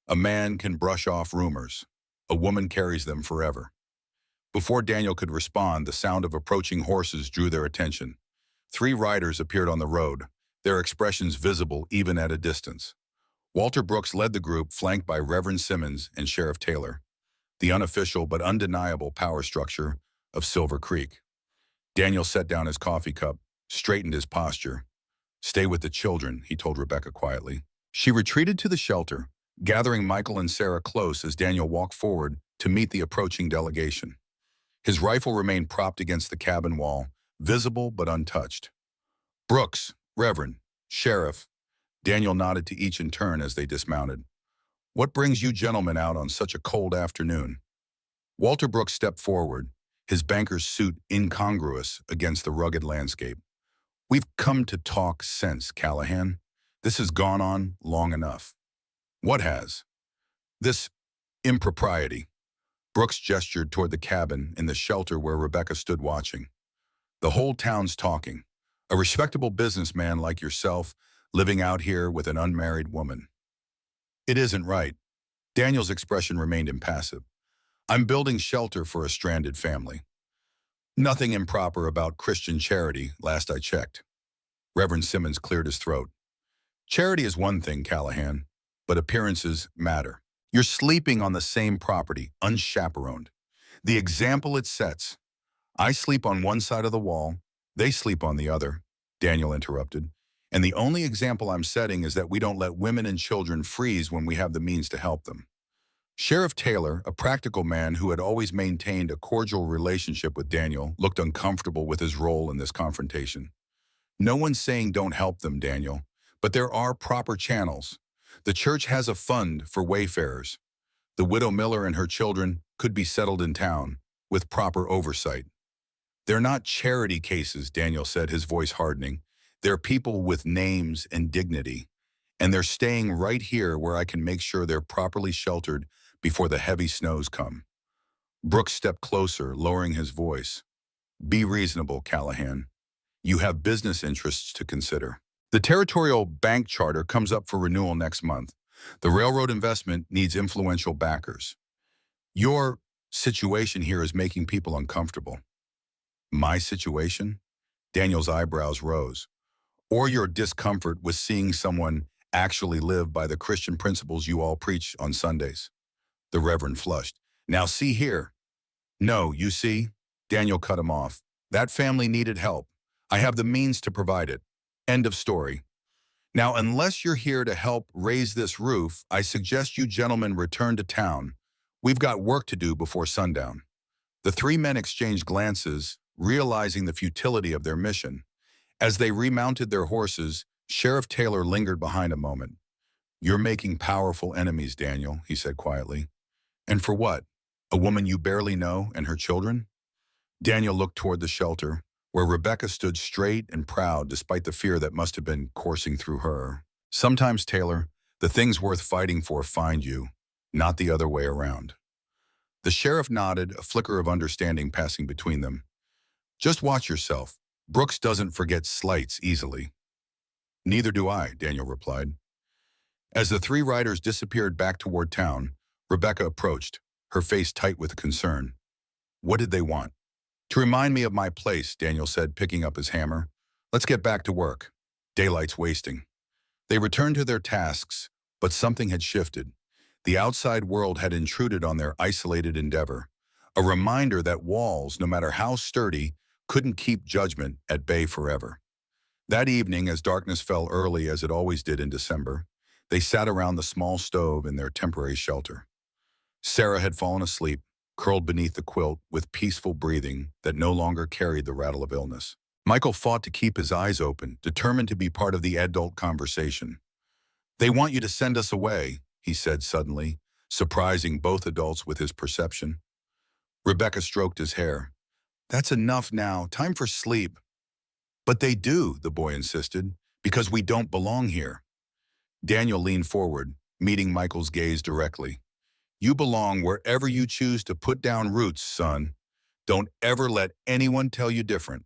"A man can brush off rumors. A woman carries them forever." Before Daniel could respond, the sound of approaching horses drew their attention. 3 riders appeared on the road, their expressions visible even at a distance. Walter Brooks led the group, flanked by Reverend Simmons and Sheriff Taylor, the unofficial but undeniable power structure of Silver Creek. Daniel set down his coffee cup, straightened his posture. "Stay with the children," he told Rebecca quietly. She retreated to the shelter, gathering Michael and Sarah close as Daniel walked forward to meet the approaching delegation. His rifle remained propped against the cabin wall, visible but untouched. "Brooks, Reverend, Sheriff," Daniel nodded to each in turn as they dismounted. "What brings you gentlemen out on such a cold afternoon?" Walter Brooks stepped forward, his banker's suit incongruous against the rugged landscape. "We've come to talk sense, Callahan. This has gone on long enough." "What has?" "This impropriety." Brooks gestured toward the cabin in the shelter where Rebecca stood watching. "The whole town's talking. A respectable businessman like yourself living out here with an unmarried woman. It isn't right." Daniel's expression remained impassive. "I'm building shelter for a stranded family. Nothing improper about Christian charity, last I checked." Reverend Simmons cleared his throat. "Charity is one thing, Callahan, but appearances matter. You're sleeping on the same property, unchaperoned. The example it sets. I sleep on one side of the wall, they sleep on the other," Daniel interrupted. "And the only example I'm setting is that we don't let women and children freeze when we have the means to help them." Sheriff Taylor, a practical man who had always maintained a cordial relationship with Daniel, looked uncomfortable with his role in this confrontation. "No one's saying don't help them, Daniel, but there are proper channels. The church has a fund for wayfarers. The widow Miller and her children could be settled in town, with proper oversight." "They're not charity cases," Daniel said, his voice hardening. "They're people with names and dignity, and they're staying right here where I can make sure they're properly sheltered before the heavy snows come." Brooks stepped closer, lowering his voice. "Be reasonable, Callahan. You have business interests to consider. The territorial bank charter comes up for renewal next month. The railroad investment needs influential backers. Your situation here is making people uncomfortable." "My situation?" Daniel's eyebrows rose. "Or your discomfort with seeing someone actually live by the Christian principles you all preach on Sundays?" The Reverend flushed. "Now see here." "No, you see," Daniel cut him off. "That family needed help. I have the means to provide it. End of story. Now, unless you're here to help raise this roof, I suggest you gentlemen return to town. We've got work to do before sundown." The 3 men exchanged glances, realizing the futility of their mission. As they remounted their horses, Sheriff Taylor lingered behind a moment. "You're making powerful enemies, Daniel," he said quietly. "And for what? A woman you barely know and her children?" Daniel looked toward the shelter, where Rebecca stood straight and proud despite the fear that must have been coursing through her. "Sometimes, Taylor, the things worth fighting for find you, not the other way around." The sheriff nodded, a flicker of understanding passing between them. "Just watch yourself. Brooks doesn't forget slights easily." "Neither do I," Daniel replied. As the 3 riders disappeared back toward town, Rebecca approached, her face tight with concern. "What did they want?" "To remind me of my place," Daniel said, picking up his hammer. "Let's get back to work. Daylight's wasting." They returned to their tasks, but something had shifted. The outside world had intruded on their isolated endeavor, a reminder that walls, no matter how sturdy, couldn't keep judgment at bay forever. That evening, as darkness fell early as it always did in December, they sat around the small stove in their temporary shelter. Sarah had fallen asleep, curled beneath the quilt with peaceful breathing that no longer carried the rattle of illness. Michael fought to keep his eyes open, determined to be part of the adult conversation. "They want you to send us away," he said suddenly, surprising both adults with his perception. Rebecca stroked his hair. That's enough now. Time for sleep. But they do, the boy insisted, because we don't belong here. Daniel leaned forward, meeting Michael's gaze directly. You belong wherever you choose to put down roots, son. Don't ever let anyone tell you different,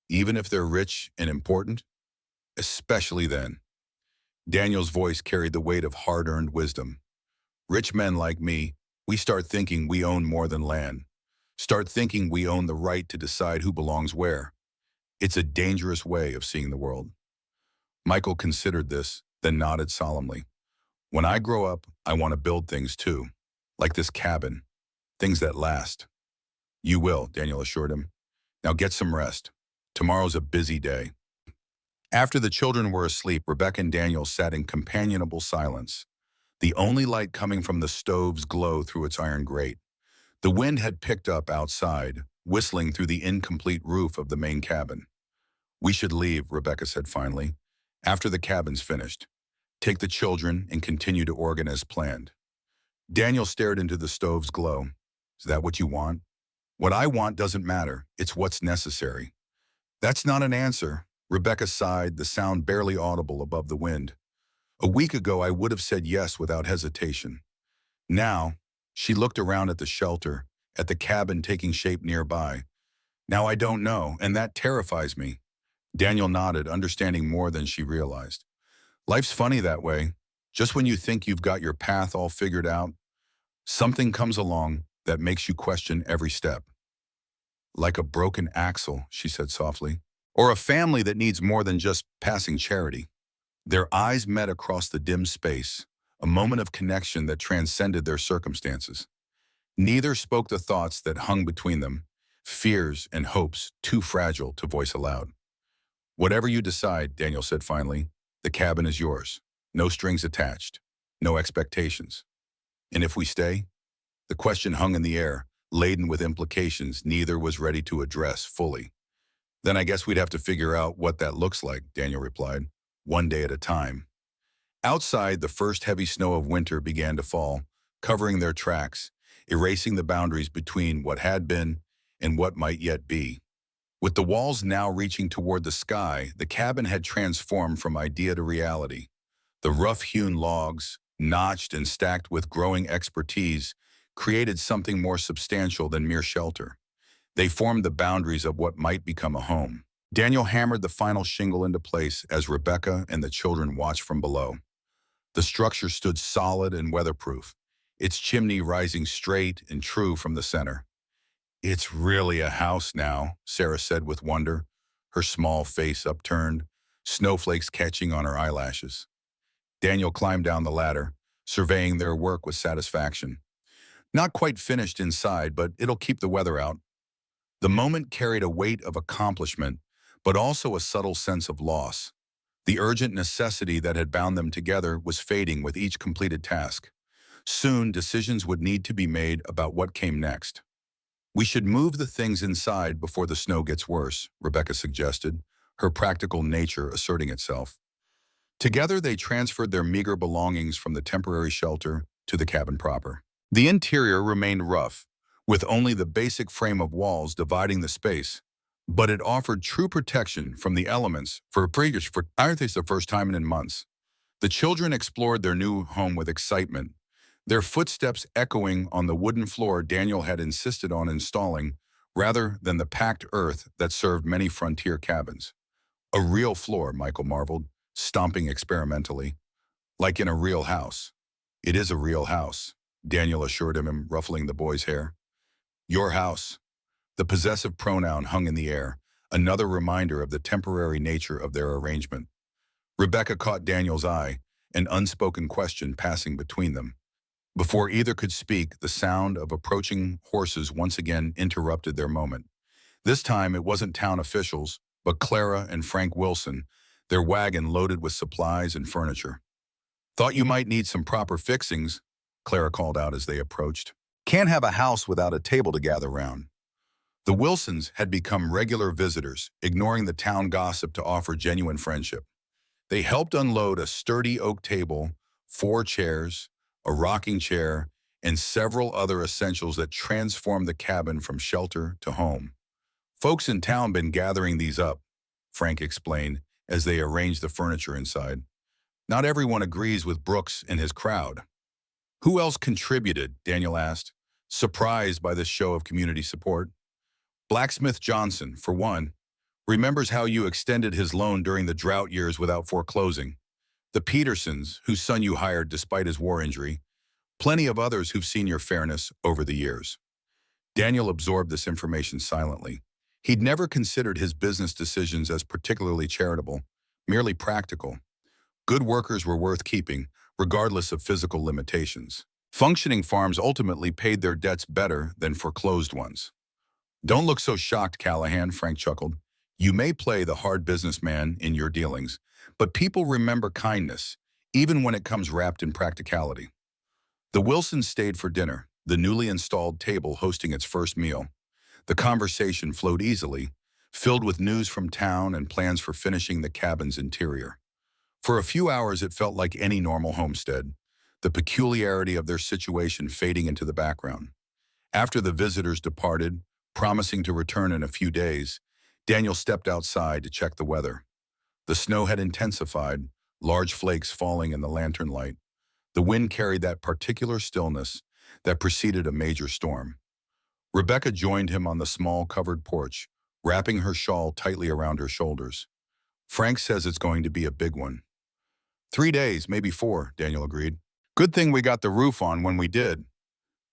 even if they're rich and important, especially then. Daniel's voice carried the weight of hard-earned wisdom. Rich men like me, we start thinking we own more than land. Start thinking we own the right to decide who belongs where. It's a dangerous way of seeing the world. Michael considered this, then nodded solemnly. When I grow up, I want to build things too, like this cabin, things that last. You will, Daniel assured him. Now get some rest. Tomorrow's a busy day. After the children were asleep, Rebecca and Daniel sat in companionable silence, the only light coming from the stove's glow through its iron grate. The wind had picked up outside, whistling through the incomplete roof of the main cabin. We should leave, Rebecca said finally, after the cabin's finished. Take the children and continue to organ as planned. Daniel stared into the stove's glow. Is that what you want? What I want doesn't matter. It's what's necessary. That's not an answer. Rebecca sighed, the sound barely audible above the wind. A week ago, I would have said yes without hesitation. Now, she looked around at the shelter, at the cabin taking shape nearby. Now I don't know, and that terrifies me. Daniel nodded, understanding more than she realized. Life's funny that way. Just when you think you've got your path all figured out, something comes along that makes you question every step. Like a broken axle, she said softly, or a family that needs more than just passing charity. Their eyes met across the dim space, a moment of connection that transcended their circumstances. Neither spoke the thoughts that hung between them, fears and hopes too fragile to voice aloud. Whatever you decide, Daniel said finally, the cabin is yours. No strings attached, no expectations. And if we stay? The question hung in the air, laden with implications neither was ready to address fully. Then I guess we'd have to figure out what that looks like, Daniel replied, one day at a time. Outside, the first heavy snow of winter began to fall, covering their tracks, erasing the boundaries between what had been and what might yet be. With the walls now reaching toward the sky, the cabin had transformed from idea to reality. The rough-hewn logs, notched and stacked with growing expertise, created something more substantial than mere shelter. They formed the boundaries of what might become a home. Daniel hammered the final shingle into place as Rebecca and the children watched from below. The structure stood solid and weatherproof, its chimney rising straight and true from the center. It's really a house now, Sarah said with wonder, her small face upturned, snowflakes catching on her eyelashes. Daniel climbed down the ladder, surveying their work with satisfaction. Not quite finished inside, but it'll keep the weather out. The moment carried a weight of accomplishment, but also a subtle sense of loss. The urgent necessity that had bound them together was fading with each completed task. Soon, decisions would need to be made about what came next. We should move the things inside before the snow gets worse, Rebecca suggested, her practical nature asserting itself. Together, they transferred their meager belongings from the temporary shelter to the cabin proper. The interior remained rough, with only the basic frame of walls dividing the space, but it offered true protection from the elements for I think it's the first time in months. The children explored their new home with excitement, their footsteps echoing on the wooden floor Daniel had insisted on installing rather than the packed earth that served many frontier cabins. A real floor, Michael marveled, stomping experimentally. Like in a real house. It is a real house, Daniel assured him, ruffling the boy's hair. Your house. The possessive pronoun hung in the air, another reminder of the temporary nature of their arrangement. Rebecca caught Daniel's eye, an unspoken question passing between them. Before either could speak, the sound of approaching horses once again interrupted their moment. This time it wasn't town officials, but Clara and Frank Wilson, their wagon loaded with supplies and furniture. Thought you might need some proper fixings, Clara called out as they approached. Can't have a house without a table to gather round. The Wilsons had become regular visitors, ignoring the town gossip to offer genuine friendship. They helped unload a sturdy oak table 4 chairs, a rocking chair, and several other essentials that transformed the cabin from shelter to home. Folks in town been gathering these up, Frank explained as they arranged the furniture inside. Not everyone agrees with Brooks and his crowd. Who else contributed? Daniel asked, surprised by this show of community support. Blacksmith Johnson, for one, remembers how you extended his loan during the drought years without foreclosing. The Petersons, whose son you hired despite his war injury. Plenty of others who've seen your fairness over the years. Daniel absorbed this information silently. He'd never considered his business decisions as particularly charitable, merely practical. Good workers were worth keeping, regardless of physical limitations. Functioning farms ultimately paid their debts better than foreclosed ones. Don't look so shocked, Callahan, Frank chuckled. You may play the hard businessman in your dealings, but people remember kindness, even when it comes wrapped in practicality. The Wilsons stayed for dinner, the newly installed table hosting its first meal. The conversation flowed easily, filled with news from town and plans for finishing the cabin's interior. For a few hours it felt like any normal homestead, the peculiarity of their situation fading into the background. After the visitors departed, promising to return in a few days, Daniel stepped outside to check the weather. The snow had intensified, large flakes falling in the lantern light. The wind carried that particular stillness that preceded a major storm. Rebecca joined him on the small covered porch, wrapping her shawl tightly around her shoulders. Frank says it's going to be a big one. 3 days, maybe 4, Daniel agreed. Good thing we got the roof on when we did.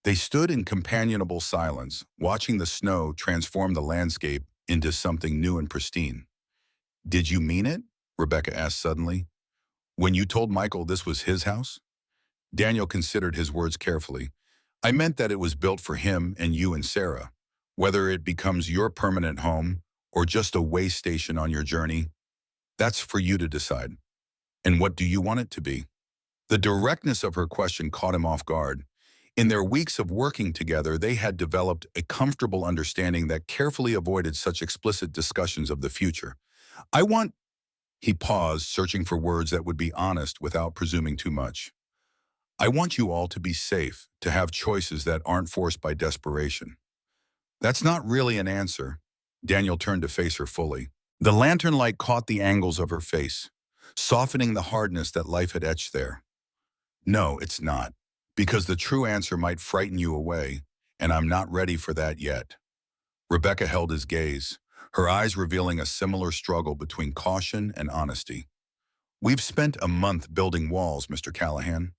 They stood in companionable silence, watching the snow transform the landscape into something new and pristine. Did you mean it? Rebecca asked suddenly. When you told Michael this was his house? Daniel considered his words carefully. I meant that it was built for him and you and Sarah. Whether it becomes your permanent home or just a way station on your journey, that's for you to decide. And what do you want it to be? The directness of her question caught him off guard. In their weeks of working together, they had developed a comfortable understanding that carefully avoided such explicit discussions of the future. I want... He paused, searching for words that would be honest without presuming too much. I want you all to be safe, to have choices that aren't forced by desperation. That's not really an answer. Daniel turned to face her fully. The lantern light caught the angles of her face, softening the hardness that life had etched there. No, it's not, because the true answer might frighten you away, and I'm not ready for that yet. Rebecca held his gaze, her eyes revealing a similar struggle between caution and honesty. We've spent a month building walls, Mr. Callahan.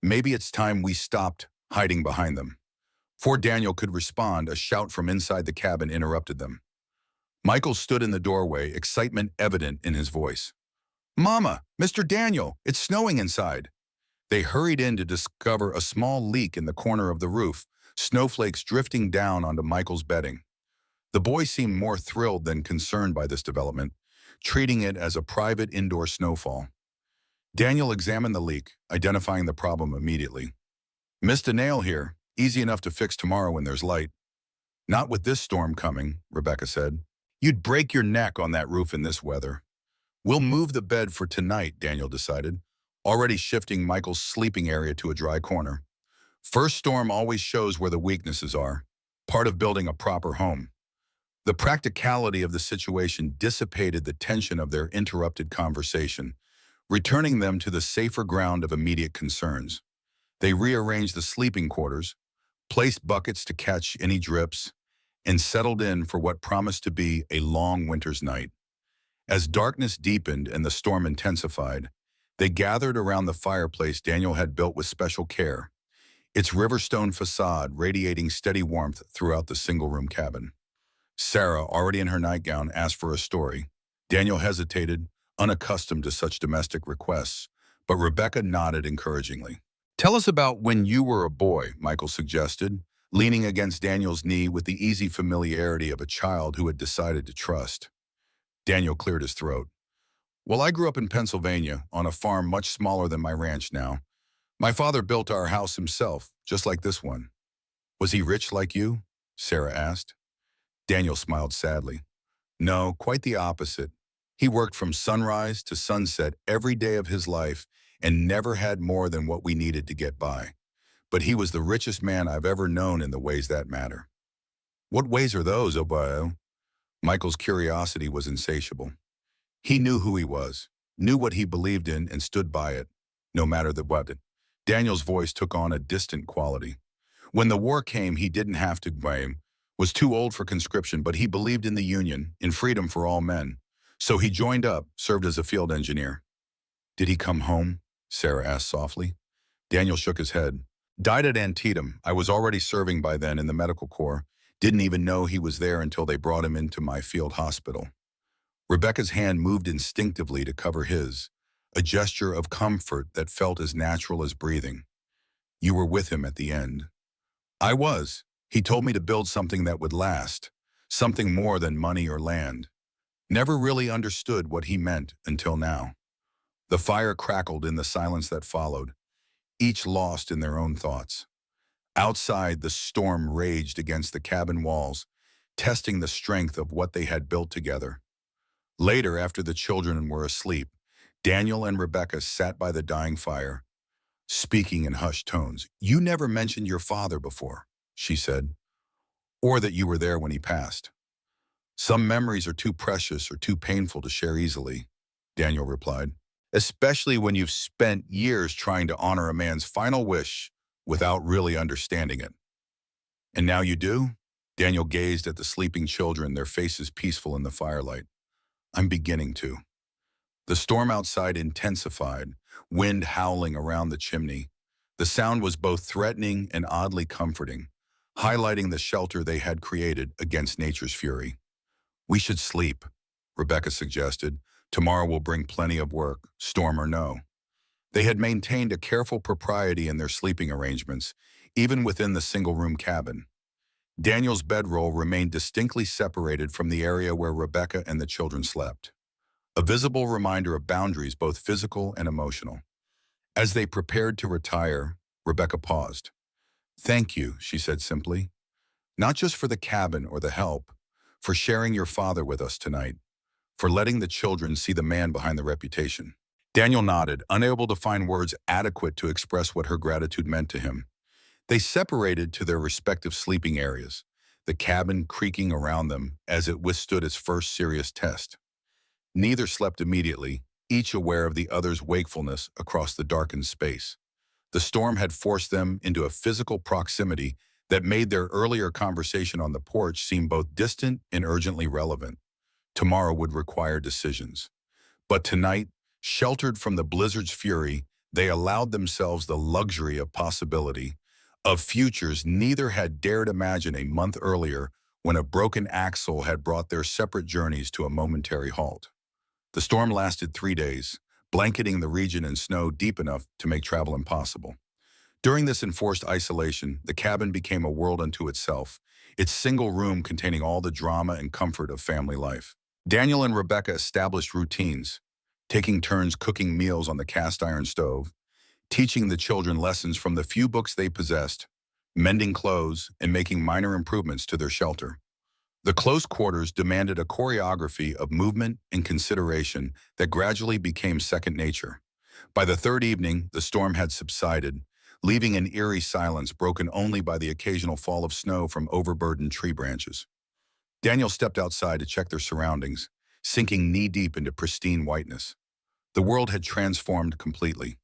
Maybe it's time we stopped hiding behind them. Before Daniel could respond, a shout from inside the cabin interrupted them. Michael stood in the doorway, excitement evident in his voice. Mama, Mr. Daniel, it's snowing inside. They hurried in to discover a small leak in the corner of the roof, snowflakes drifting down onto Michael's bedding. The boy seemed more thrilled than concerned by this development, treating it as a private indoor snowfall. Daniel examined the leak, identifying the problem immediately. Missed a nail here, easy enough to fix tomorrow when there's light. Not with this storm coming, Rebecca said. You'd break your neck on that roof in this weather. We'll move the bed for tonight, Daniel decided, already shifting Michael's sleeping area to a dry corner. First storm always shows where the weaknesses are, part of building a proper home. The practicality of the situation dissipated the tension of their interrupted conversation, returning them to the safer ground of immediate concerns. They rearranged the sleeping quarters, placed buckets to catch any drips, and settled in for what promised to be a long winter's night. As darkness deepened and the storm intensified, they gathered around the fireplace Daniel had built with special care, its riverstone facade radiating steady warmth throughout the single-room cabin. Sarah, already in her nightgown, asked for a story. Daniel hesitated, unaccustomed to such domestic requests, but Rebecca nodded encouragingly. Tell us about when you were a boy, Michael suggested, leaning against Daniel's knee with the easy familiarity of a child who had decided to trust. Daniel cleared his throat. Well, I grew up in Pennsylvania, on a farm much smaller than my ranch now. My father built our house himself, just like this one. Was he rich like you? Sarah asked. Daniel smiled sadly. No, quite the opposite. He worked from sunrise to sunset every day of his life and never had more than what we needed to get by. But he was the richest man I've ever known in the ways that matter. What ways are those, Obayo? Michael's curiosity was insatiable. He knew who he was, knew what he believed in, and stood by it, no matter the what. Daniel's voice took on a distant quality. When the war came, he didn't have to blame, was too old for conscription, but he believed in the Union, in freedom for all men. So he joined up, served as a field engineer. Did he come home? Sarah asked softly. Daniel shook his head. Died at Antietam. I was already serving by then in the medical corps. Didn't even know he was there until they brought him into my field hospital. Rebecca's hand moved instinctively to cover his, a gesture of comfort that felt as natural as breathing. You were with him at the end. I was. He told me to build something that would last, something more than money or land. Never really understood what he meant until now. The fire crackled in the silence that followed, each lost in their own thoughts. Outside, the storm raged against the cabin walls, testing the strength of what they had built together. Later, after the children were asleep, Daniel and Rebecca sat by the dying fire, speaking in hushed tones. You never mentioned your father before, she said, or that you were there when he passed. Some memories are too precious or too painful to share easily, Daniel replied, especially when you've spent years trying to honor a man's final wish without really understanding it. And now you do? Daniel gazed at the sleeping children, their faces peaceful in the firelight. I'm beginning to. The storm outside intensified, wind howling around the chimney. The sound was both threatening and oddly comforting, highlighting the shelter they had created against nature's fury. We should sleep, Rebecca suggested. Tomorrow will bring plenty of work, storm or no. They had maintained a careful propriety in their sleeping arrangements, even within the single-room cabin. Daniel's bedroll remained distinctly separated from the area where Rebecca and the children slept, a visible reminder of boundaries both physical and emotional. As they prepared to retire, Rebecca paused. Thank you, she said simply, not just for the cabin or the help, for sharing your father with us tonight, for letting the children see the man behind the reputation. Daniel nodded, unable to find words adequate to express what her gratitude meant to him. They separated to their respective sleeping areas, the cabin creaking around them as it withstood its first serious test. Neither slept immediately, each aware of the other's wakefulness across the darkened space. The storm had forced them into a physical proximity that made their earlier conversation on the porch seem both distant and urgently relevant. Tomorrow would require decisions. But tonight, sheltered from the blizzard's fury, they allowed themselves the luxury of possibility, of futures neither had dared imagine a month earlier when a broken axle had brought their separate journeys to a momentary halt. The storm lasted 3 days, blanketing the region in snow deep enough to make travel impossible. During this enforced isolation, the cabin became a world unto itself, its single room containing all the drama and comfort of family life. Daniel and Rebecca established routines, taking turns cooking meals on the cast iron stove, teaching the children lessons from the few books they possessed, mending clothes, and making minor improvements to their shelter. The close quarters demanded a choreography of movement and consideration that gradually became second nature. By the third evening, the storm had subsided, leaving an eerie silence broken only by the occasional fall of snow from overburdened tree branches. Daniel stepped outside to check their surroundings, sinking knee-deep into pristine whiteness. The world had transformed completely.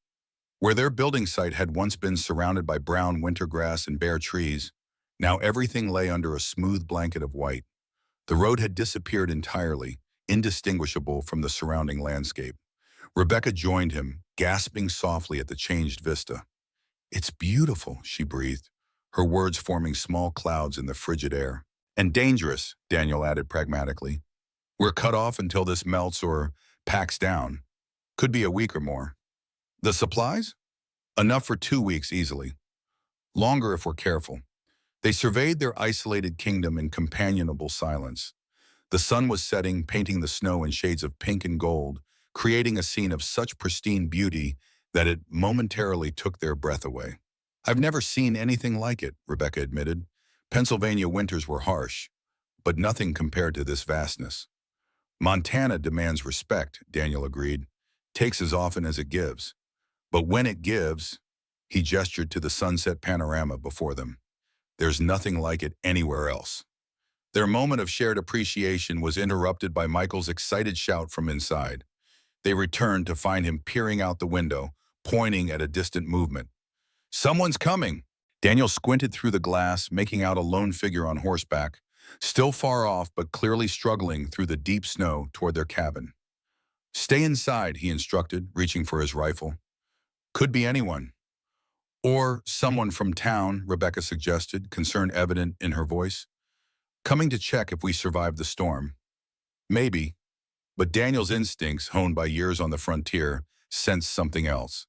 Where their building site had once been surrounded by brown winter grass and bare trees, now everything lay under a smooth blanket of white. The road had disappeared entirely, indistinguishable from the surrounding landscape. Rebecca joined him, gasping softly at the changed vista. It's beautiful, she breathed, her words forming small clouds in the frigid air. And dangerous, Daniel added pragmatically. We're cut off until this melts or packs down. Could be a week or more. The supplies? Enough for 2 weeks easily. Longer if we're careful. They surveyed their isolated kingdom in companionable silence. The sun was setting, painting the snow in shades of pink and gold, creating a scene of such pristine beauty that it momentarily took their breath away. I've never seen anything like it, Rebecca admitted. Pennsylvania winters were harsh, but nothing compared to this vastness. Montana demands respect, Daniel agreed. Takes as often as it gives. But when it gives, he gestured to the sunset panorama before them. There's nothing like it anywhere else. Their moment of shared appreciation was interrupted by Michael's excited shout from inside. They returned to find him peering out the window, pointing at a distant movement. "Someone's coming!" Daniel squinted through the glass, making out a lone figure on horseback, still far off but clearly struggling through the deep snow toward their cabin. "Stay inside," he instructed, reaching for his rifle. "Could be anyone." "Or someone from town," Rebecca suggested, concern evident in her voice. "Coming to check if we survived the storm." "Maybe." But Daniel's instincts, honed by years on the frontier, sensed something else.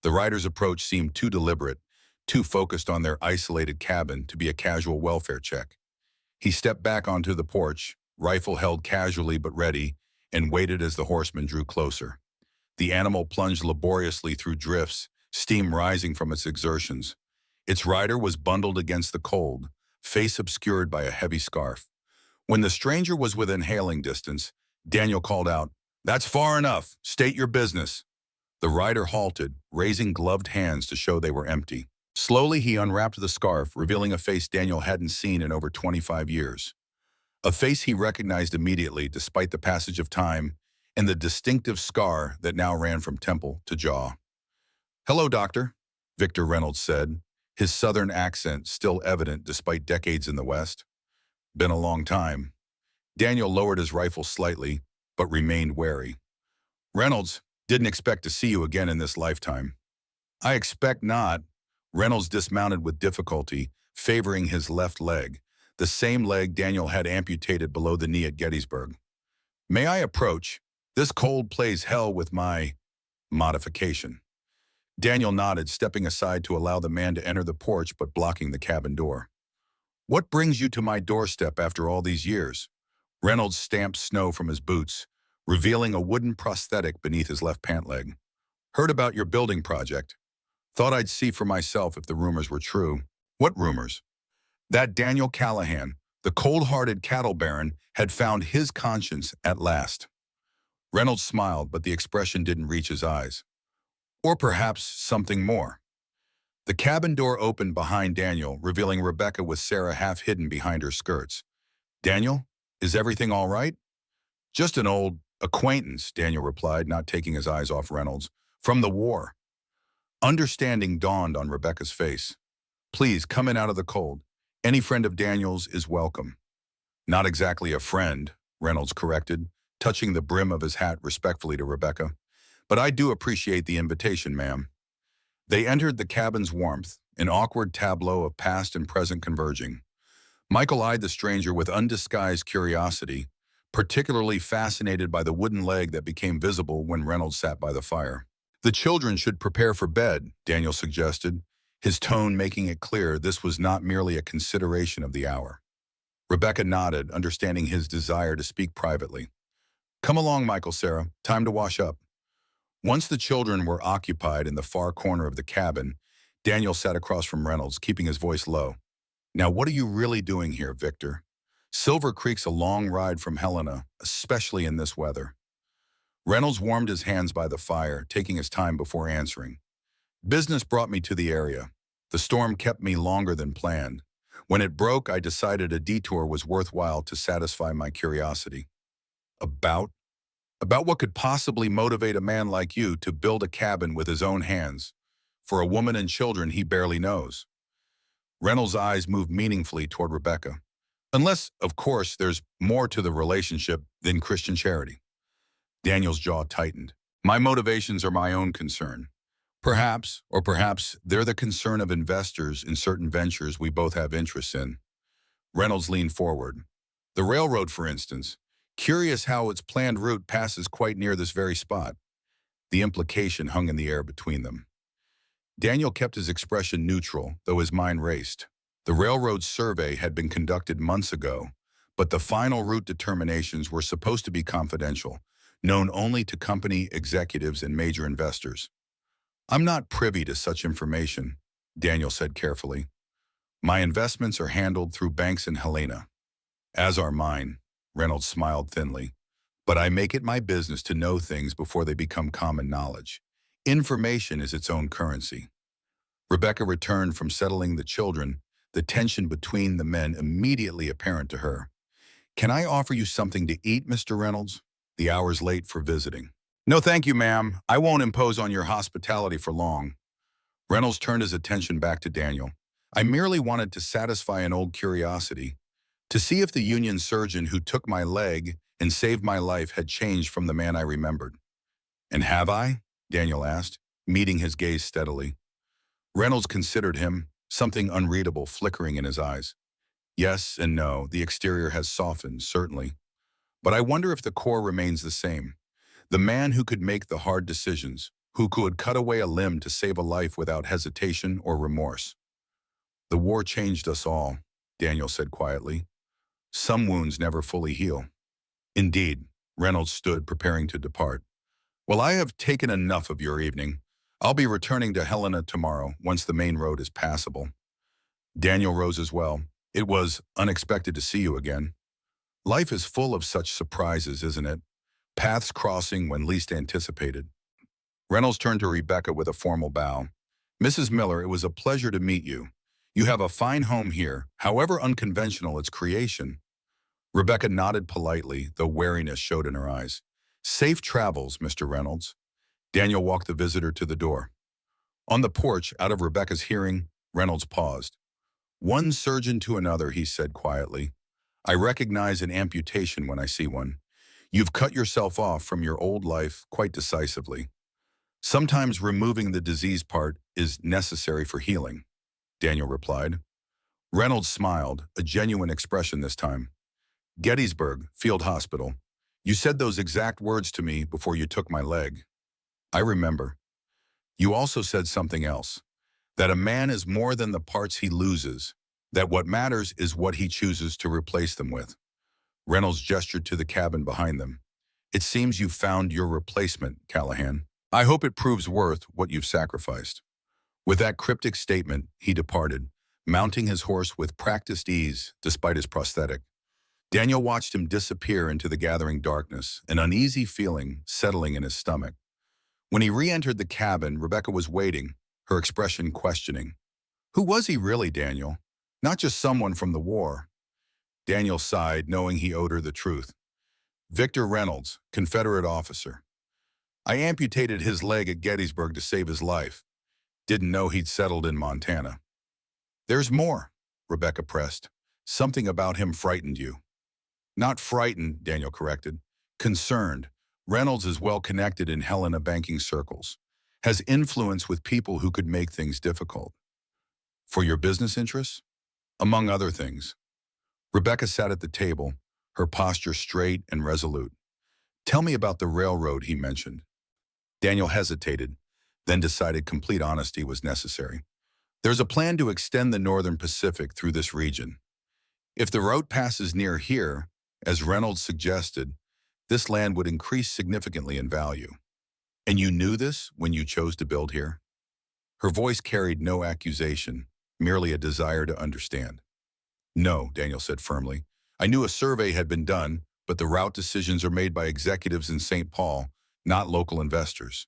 The rider's approach seemed too deliberate, too focused on their isolated cabin to be a casual welfare check. He stepped back onto the porch, rifle held casually but ready, and waited as the horseman drew closer. The animal plunged laboriously through drifts, steam rising from its exertions. Its rider was bundled against the cold, face obscured by a heavy scarf. When the stranger was within hailing distance, Daniel called out, "That's far enough. State your business." The rider halted, raising gloved hands to show they were empty. Slowly, he unwrapped the scarf, revealing a face Daniel hadn't seen in over 25 years. A face he recognized immediately, despite the passage of time, and the distinctive scar that now ran from temple to jaw. "Hello, Doctor," Victor Reynolds said, his southern accent still evident despite decades in the West. "Been a long time." Daniel lowered his rifle slightly, but remained wary. "Reynolds, didn't expect to see you again in this lifetime." "I expect not." Reynolds dismounted with difficulty, favoring his left leg, the same leg Daniel had amputated below the knee at Gettysburg. "May I approach? This cold plays hell with my modification." Daniel nodded, stepping aside to allow the man to enter the porch but blocking the cabin door. "What brings you to my doorstep after all these years?" Reynolds stamped snow from his boots, revealing a wooden prosthetic beneath his left pant leg. "Heard about your building project. Thought I'd see for myself if the rumors were true." "What rumors?" "That Daniel Callahan, the cold-hearted cattle baron, had found his conscience at last." Reynolds smiled, but the expression didn't reach his eyes. "Or perhaps something more." The cabin door opened behind Daniel, revealing Rebecca with Sarah half hidden behind her skirts. "Daniel, is everything all right?" "Just an old acquaintance," Daniel replied, not taking his eyes off Reynolds. "From the war." Understanding dawned on Rebecca's face. "Please, come in out of the cold. Any friend of Daniel's is welcome." "Not exactly a friend," Reynolds corrected, touching the brim of his hat respectfully to Rebecca. "But I do appreciate the invitation, ma'am." They entered the cabin's warmth, an awkward tableau of past and present converging. Michael eyed the stranger with undisguised curiosity, particularly fascinated by the wooden leg that became visible when Reynolds sat by the fire. "The children should prepare for bed," Daniel suggested, his tone making it clear this was not merely a consideration of the hour. Rebecca nodded, understanding his desire to speak privately. "Come along, Michael, Sarah. Time to wash up." Once the children were occupied in the far corner of the cabin, Daniel sat across from Reynolds, keeping his voice low. "Now, what are you really doing here, Victor? Silver Creek's a long ride from Helena, especially in this weather." Reynolds warmed his hands by the fire, taking his time before answering. "Business brought me to the area. The storm kept me longer than planned. When it broke, I decided a detour was worthwhile to satisfy my curiosity." "About?" "About what could possibly motivate a man like you to build a cabin with his own hands, for a woman and children he barely knows." Reynolds' eyes moved meaningfully toward Rebecca. "Unless, of course, there's more to the relationship than Christian charity." Daniel's jaw tightened. "My motivations are my own concern. Perhaps, or perhaps they're the concern of investors in certain ventures we both have interests in." Reynolds leaned forward. "The railroad, for instance. Curious how its planned route passes quite near this very spot." The implication hung in the air between them. Daniel kept his expression neutral, though his mind raced. The railroad survey had been conducted months ago, but the final route determinations were supposed to be confidential, known only to company executives and major investors. "I'm not privy to such information," Daniel said carefully. "My investments are handled through banks in Helena." "As are mine," Reynolds smiled thinly. "But I make it my business to know things before they become common knowledge. Information is its own currency. Rebecca returned from settling the children, the tension between the men immediately apparent to her. "Can I offer you something to eat, Mr. Reynolds?" The hour's late for visiting. "No, thank you, ma'am. I won't impose on your hospitality for long." Reynolds turned his attention back to Daniel. "I merely wanted to satisfy an old curiosity, to see if the Union surgeon who took my leg and saved my life had changed from the man I remembered." "And have I?" Daniel asked, meeting his gaze steadily. Reynolds considered him, something unreadable flickering in his eyes. "Yes and no. The exterior has softened, certainly. But I wonder if the core remains the same. The man who could make the hard decisions, who could cut away a limb to save a life without hesitation or remorse." "The war changed us all," Daniel said quietly. "Some wounds never fully heal." "Indeed." Reynolds stood, preparing to depart. "Well, I have taken enough of your evening. I'll be returning to Helena tomorrow, once the main road is passable." Daniel rose as well. "It was unexpected to see you again." "Life is full of such surprises, isn't it? Paths crossing when least anticipated." Reynolds turned to Rebecca with a formal bow. "Mrs. Miller, it was a pleasure to meet you. You have a fine home here, however unconventional its creation." Rebecca nodded politely, though wariness showed in her eyes. "Safe travels, Mr. Reynolds." Daniel walked the visitor to the door. On the porch, out of Rebecca's hearing, Reynolds paused. "One surgeon to another," he said quietly. "I recognize an amputation when I see one. You've cut yourself off from your old life quite decisively. Sometimes removing the disease part is necessary for healing," Daniel replied. Reynolds smiled, a genuine expression this time. "Gettysburg, Field Hospital. You said those exact words to me before you took my leg." "I remember. You also said something else, that a man is more than the parts he loses, that what matters is what he chooses to replace them with." Reynolds gestured to the cabin behind them. "It seems you've found your replacement, Callahan. I hope it proves worth what you've sacrificed." With that cryptic statement, he departed, mounting his horse with practiced ease despite his prosthetic. Daniel watched him disappear into the gathering darkness, an uneasy feeling settling in his stomach. When he re-entered the cabin, Rebecca was waiting, her expression questioning. "Who was he really, Daniel? Not just someone from the war." Daniel sighed, knowing he owed her the truth. "Victor Reynolds, Confederate officer. I amputated his leg at Gettysburg to save his life. Didn't know he'd settled in Montana." "There's more," Rebecca pressed. "Something about him frightened you." "Not frightened," Daniel corrected. "Concerned. Reynolds is well connected in Helena banking circles. Has influence with people who could make things difficult." "For your business interests?" "Among other things." Rebecca sat at the table, her posture straight and resolute. "Tell me about the railroad he mentioned." Daniel hesitated, then decided complete honesty was necessary. "There's a plan to extend the Northern Pacific through this region. If the route passes near here, as Reynolds suggested, this land would increase significantly in value." "And you knew this when you chose to build here?" Her voice carried no accusation, merely a desire to understand. "No," Daniel said firmly. "I knew a survey had been done, but the route decisions are made by executives in St. Paul, not local investors.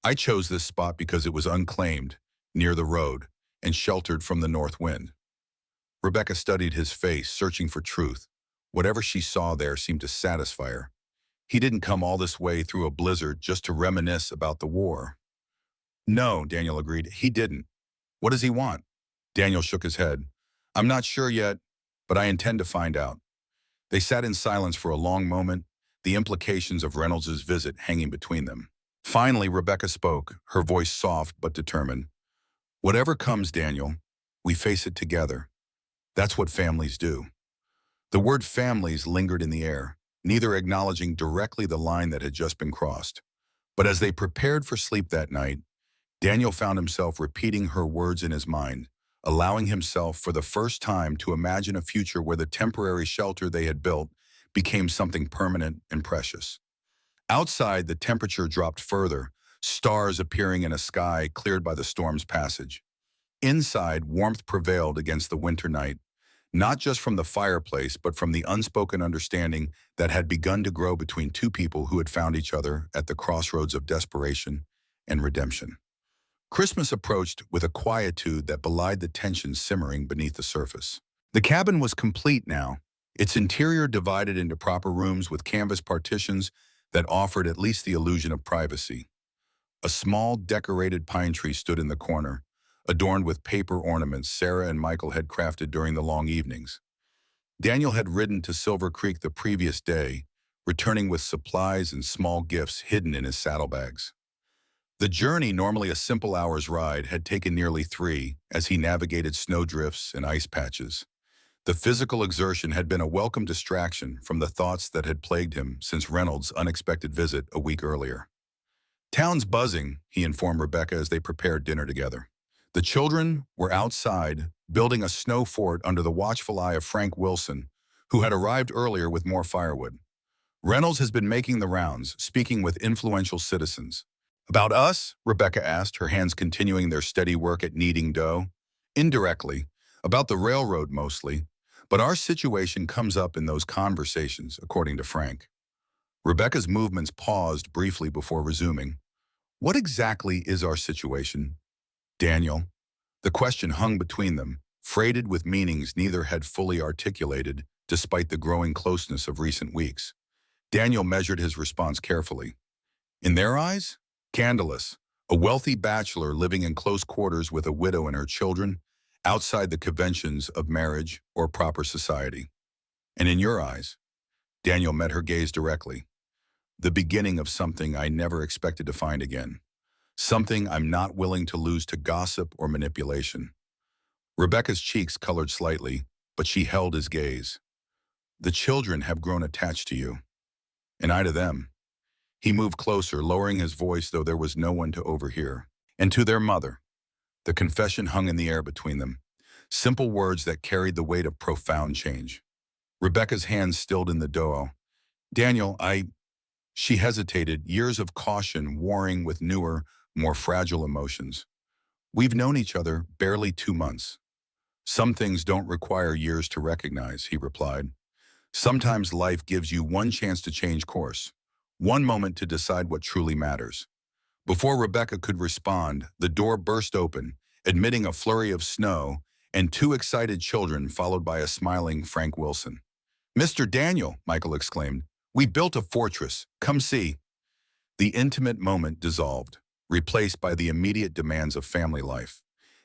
I chose this spot because it was unclaimed, near the road, and sheltered from the north wind." Rebecca studied his face, searching for truth. Whatever she saw there seemed to satisfy her. He didn't come all this way through a blizzard just to reminisce about the war. "No," Daniel agreed, "he didn't. What does he want?" Daniel shook his head. "I'm not sure yet, but I intend to find out." They sat in silence for a long moment, the implications of Reynolds's visit hanging between them. Finally, Rebecca spoke, her voice soft but determined. "Whatever comes, Daniel, we face it together. That's what families do." The word families lingered in the air, neither acknowledging directly the line that had just been crossed. But as they prepared for sleep that night, Daniel found himself repeating her words in his mind, allowing himself for the first time to imagine a future where the temporary shelter they had built became something permanent and precious. Outside, the temperature dropped further, stars appearing in a sky cleared by the storm's passage. Inside, warmth prevailed against the winter night, not just from the fireplace, but from the unspoken understanding that had begun to grow between two people who had found each other at the crossroads of desperation and redemption. Christmas approached with a quietude that belied the tension simmering beneath the surface. The cabin was complete now, its interior divided into proper rooms with canvas partitions that offered at least the illusion of privacy. A small, decorated pine tree stood in the corner, adorned with paper ornaments Sarah and Michael had crafted during the long evenings. Daniel had ridden to Silver Creek the previous day, returning with supplies and small gifts hidden in his saddlebags. The journey, normally a simple hour's ride, had taken nearly 3 as he navigated snowdrifts and ice patches. The physical exertion had been a welcome distraction from the thoughts that had plagued him since Reynolds' unexpected visit a week earlier. "Town's buzzing," he informed Rebecca as they prepared dinner together. The children were outside, building a snow fort under the watchful eye of Frank Wilson, who had arrived earlier with more firewood. Reynolds has been making the rounds, speaking with influential citizens. "About us?" Rebecca asked, her hands continuing their steady work at kneading dough. "Indirectly. About the railroad mostly. But our situation comes up in those conversations, according to Frank." Rebecca's movements paused briefly before resuming. "What exactly is our situation, Daniel?" The question hung between them, freighted with meanings neither had fully articulated, despite the growing closeness of recent weeks. Daniel measured his response carefully. In their eyes? Scandalous. A wealthy bachelor living in close quarters with a widow and her children, outside the conventions of marriage or proper society. And in your eyes? Daniel met her gaze directly. The beginning of something I never expected to find again. Something I'm not willing to lose to gossip or manipulation. Rebecca's cheeks colored slightly, but she held his gaze. The children have grown attached to you. And I to them. He moved closer, lowering his voice though there was no one to overhear. And to their mother. The confession hung in the air between them. Simple words that carried the weight of profound change. Rebecca's hands stilled in the dough. Daniel, She hesitated, years of caution warring with newer, more fragile emotions. We've known each other barely 2 months. Some things don't require years to recognize, he replied. Sometimes life gives you one chance to change course, one moment to decide what truly matters. Before Rebecca could respond, the door burst open, admitting a flurry of snow and 2 excited children followed by a smiling Frank Wilson. "Mr. Daniel," Michael exclaimed, "we built a fortress. Come see." The intimate moment dissolved, replaced by the immediate demands of family life.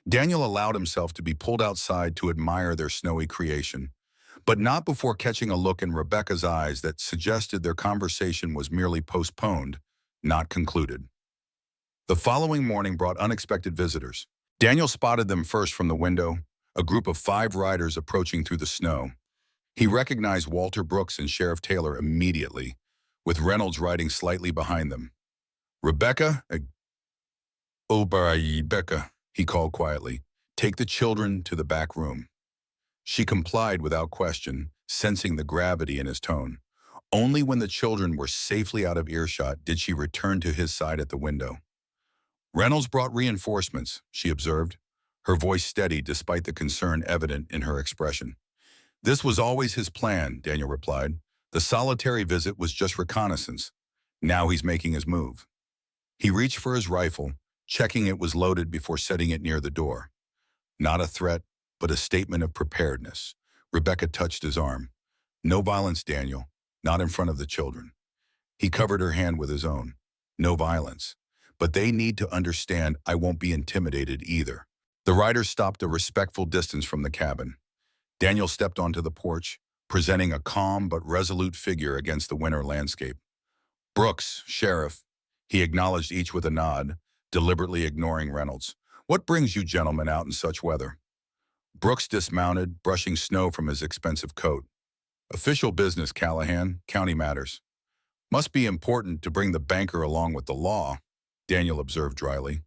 Daniel allowed himself to be pulled outside to admire their snowy creation, but not before catching a look in Rebecca's eyes that suggested their conversation was merely postponed, not concluded. The following morning brought unexpected visitors. Daniel spotted them first from the window, a group of 5 riders approaching through the snow. He recognized Walter Brooks and Sheriff Taylor immediately, with Reynolds riding slightly behind them. "Rebecca, Rebecca," he called quietly, "take the children to the back room." She complied without question, sensing the gravity in his tone. Only when the children were safely out of earshot did she return to his side at the window. "Reynolds brought reinforcements," she observed, her voice steady despite the concern evident in her expression. "This was always his plan," Daniel replied. "The solitary visit was just reconnaissance. Now he's making his move." He reached for his rifle, checking it was loaded before setting it near the door. Not a threat, but a statement of preparedness. Rebecca touched his arm. "No violence, Daniel. Not in front of the children." He covered her hand with his own. "No violence. But they need to understand I won't be intimidated either." The riders stopped a respectful distance from the cabin. Daniel stepped onto the porch, presenting a calm but resolute figure against the winter landscape. "Brooks, Sheriff," he acknowledged each with a nod, deliberately ignoring Reynolds. "What brings you gentlemen out in such weather?" Brooks dismounted, brushing snow from his expensive coat. "Official business, Callahan, county matters." "Must be important to bring the banker along with the law," Daniel observed dryly.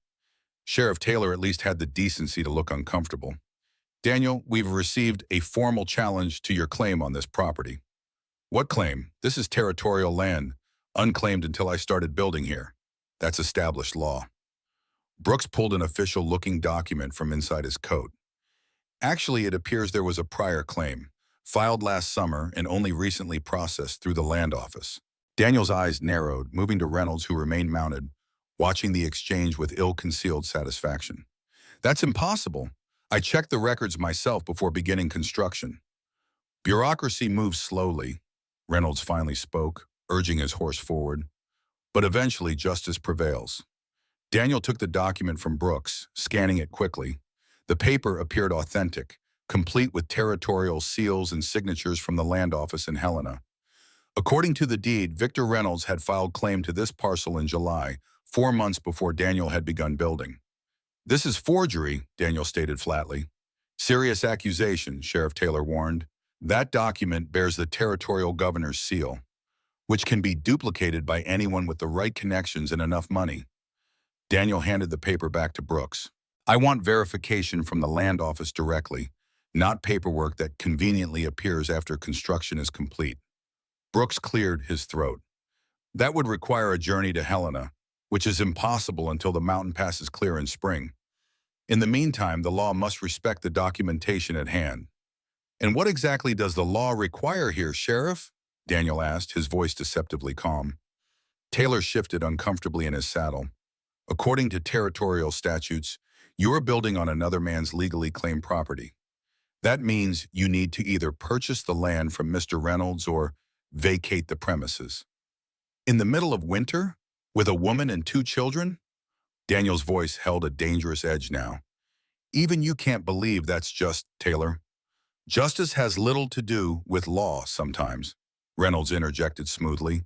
Sheriff Taylor at least had the decency to look uncomfortable. "Daniel, we've received a formal challenge to your claim on this property." "What claim? This is territorial land, unclaimed until I started building here. That's established law." Brooks pulled an official-looking document from inside his coat. "Actually, it appears there was a prior claim, filed last summer and only recently processed through the land office." Daniel's eyes narrowed, moving to Reynolds, who remained mounted. watching the exchange with ill-concealed satisfaction. That's impossible. I checked the records myself before beginning construction. Bureaucracy moves slowly, Reynolds finally spoke, urging his horse forward. But eventually justice prevails. Daniel took the document from Brooks, scanning it quickly. The paper appeared authentic, complete with territorial seals and signatures from the land office in Helena. According to the deed, Victor Reynolds had filed claim to this parcel in July, 4 months before Daniel had begun building. This is forgery, Daniel stated flatly. Serious accusation, Sheriff Taylor warned. That document bears the territorial governor's seal, which can be duplicated by anyone with the right connections and enough money. Daniel handed the paper back to Brooks. I want verification from the land office directly, not paperwork that conveniently appears after construction is complete. Brooks cleared his throat. That would require a journey to Helena, which is impossible until the mountain pass is clear in spring. In the meantime, the law must respect the documentation at hand. And what exactly does the law require here, Sheriff? Daniel asked, his voice deceptively calm. Taylor shifted uncomfortably in his saddle. According to territorial statutes, you're building on another man's legally claimed property. That means you need to either purchase the land from Mr. Reynolds or vacate the premises. In the middle of winter? With a woman and 2 children? Daniel's voice held a dangerous edge now. Even you can't believe that's just, Taylor. Justice has little to do with law sometimes, Reynolds interjected smoothly.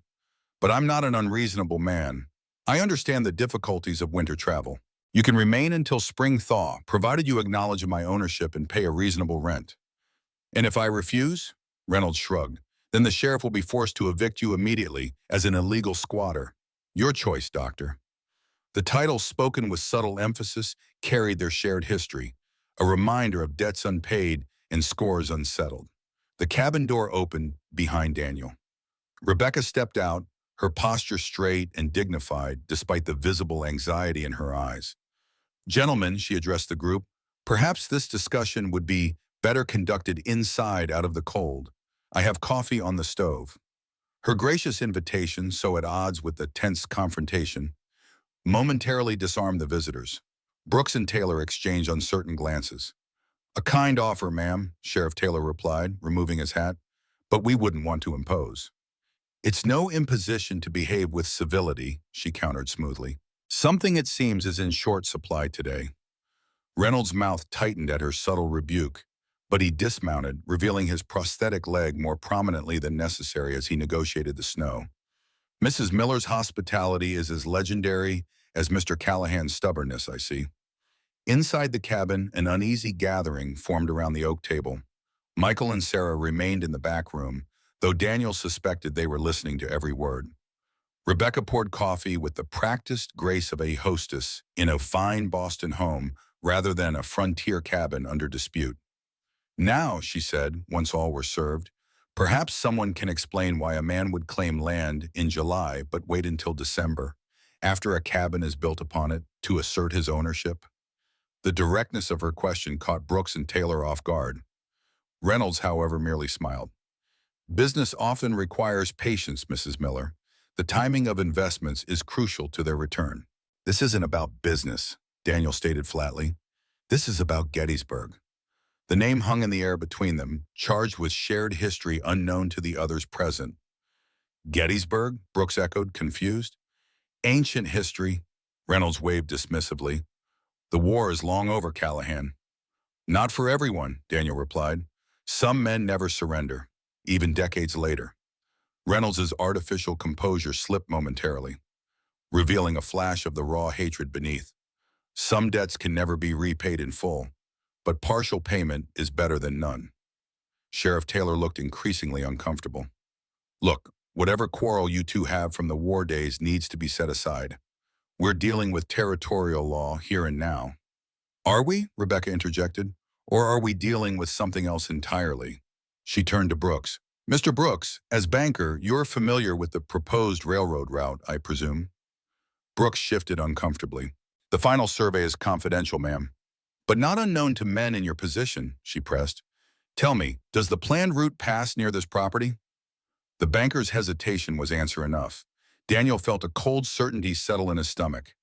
But I'm not an unreasonable man. I understand the difficulties of winter travel. You can remain until spring thaw, provided you acknowledge my ownership and pay a reasonable rent. And if I refuse? Reynolds shrugged. Then the sheriff will be forced to evict you immediately as an illegal squatter. Your choice, Doctor. The titles, spoken with subtle emphasis, carried their shared history, a reminder of debts unpaid and scores unsettled. The cabin door opened behind Daniel. Rebecca stepped out, her posture straight and dignified despite the visible anxiety in her eyes. Gentlemen, she addressed the group, perhaps this discussion would be better conducted inside out of the cold. I have coffee on the stove. Her gracious invitation, so at odds with the tense confrontation, momentarily disarmed the visitors. Brooks and Taylor exchanged uncertain glances. A kind offer, ma'am, Sheriff Taylor replied, removing his hat, but we wouldn't want to impose. It's no imposition to behave with civility, she countered smoothly. Something, it seems, is in short supply today. Reynolds' mouth tightened at her subtle rebuke, but he dismounted, revealing his prosthetic leg more prominently than necessary as he negotiated the snow. Mrs. Miller's hospitality is as legendary as Mr. Callahan's stubbornness, I see. Inside the cabin, an uneasy gathering formed around the oak table. Michael and Sarah remained in the back room, though Daniel suspected they were listening to every word. Rebecca poured coffee with the practiced grace of a hostess in a fine Boston home rather than a frontier cabin under dispute. Now, she said, once all were served, perhaps someone can explain why a man would claim land in July but wait until December, after a cabin is built upon it, to assert his ownership. The directness of her question caught Brooks and Taylor off guard. Reynolds, however, merely smiled. Business often requires patience, Mrs. Miller. The timing of investments is crucial to their return. This isn't about business, Daniel stated flatly. This is about Gettysburg. The name hung in the air between them, charged with shared history unknown to the others present. Gettysburg? Brooks echoed, confused. Ancient history, Reynolds waved dismissively. The war is long over, Callahan. Not for everyone, Daniel replied. Some men never surrender, even decades later. Reynolds's artificial composure slipped momentarily, revealing a flash of the raw hatred beneath. Some debts can never be repaid in full, but partial payment is better than none. Sheriff Taylor looked increasingly uncomfortable. Look, whatever quarrel you two have from the war days needs to be set aside. We're dealing with territorial law here and now. Are we? Rebecca interjected. Or are we dealing with something else entirely? She turned to Brooks. Mr. Brooks, as banker, you're familiar with the proposed railroad route, I presume? Brooks shifted uncomfortably. The final survey is confidential, ma'am. But not unknown to men in your position, she pressed. Tell me, does the planned route pass near this property? The banker's hesitation was answer enough. Daniel felt a cold certainty settle in his stomach.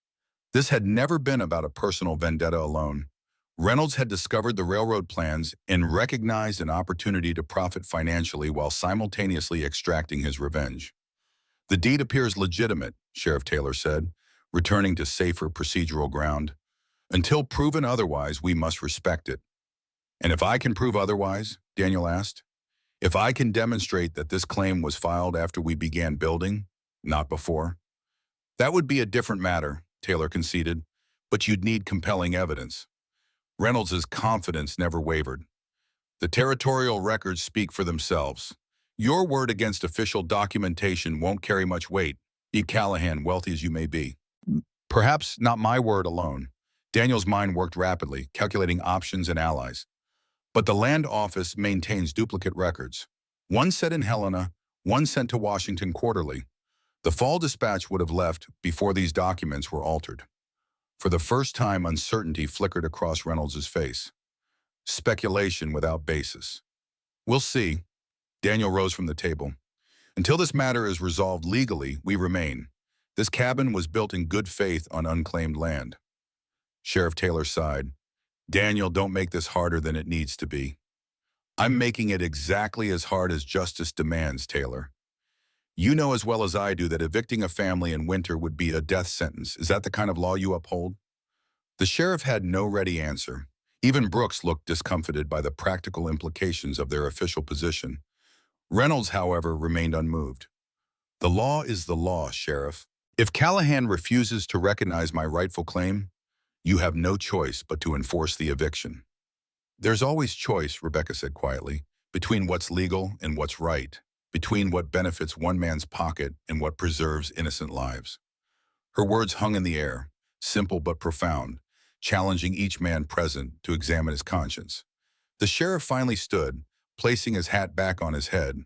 This had never been about a personal vendetta alone. Reynolds had discovered the railroad plans and recognized an opportunity to profit financially while simultaneously extracting his revenge. The deed appears legitimate, Sheriff Taylor said, returning to safer procedural ground. Until proven otherwise, we must respect it. And if I can prove otherwise, Daniel asked, if I can demonstrate that this claim was filed after we began building, not before, that would be a different matter, Taylor conceded, but you'd need compelling evidence. Reynolds's confidence never wavered. The territorial records speak for themselves. Your word against official documentation won't carry much weight, E. Callahan, wealthy as you may be. Perhaps not my word alone. Daniel's mind worked rapidly, calculating options and allies. But the land office maintains duplicate records. One set in Helena, one sent to Washington quarterly. The Fall Dispatch would have left before these documents were altered. For the first time, uncertainty flickered across Reynolds's face. Speculation without basis. We'll see. Daniel rose from the table. Until this matter is resolved legally, we remain. This cabin was built in good faith on unclaimed land. Sheriff Taylor sighed. Daniel, don't make this harder than it needs to be. I'm making it exactly as hard as justice demands, Taylor. You know as well as I do that evicting a family in winter would be a death sentence. Is that the kind of law you uphold? The sheriff had no ready answer. Even Brooks looked discomfited by the practical implications of their official position. Reynolds, however, remained unmoved. The law is the law, Sheriff. If Callahan refuses to recognize my rightful claim, you have no choice but to enforce the eviction. There's always choice, Rebecca said quietly, between what's legal and what's right, between what benefits one man's pocket and what preserves innocent lives. Her words hung in the air, simple but profound, challenging each man present to examine his conscience. The sheriff finally stood, placing his hat back on his head.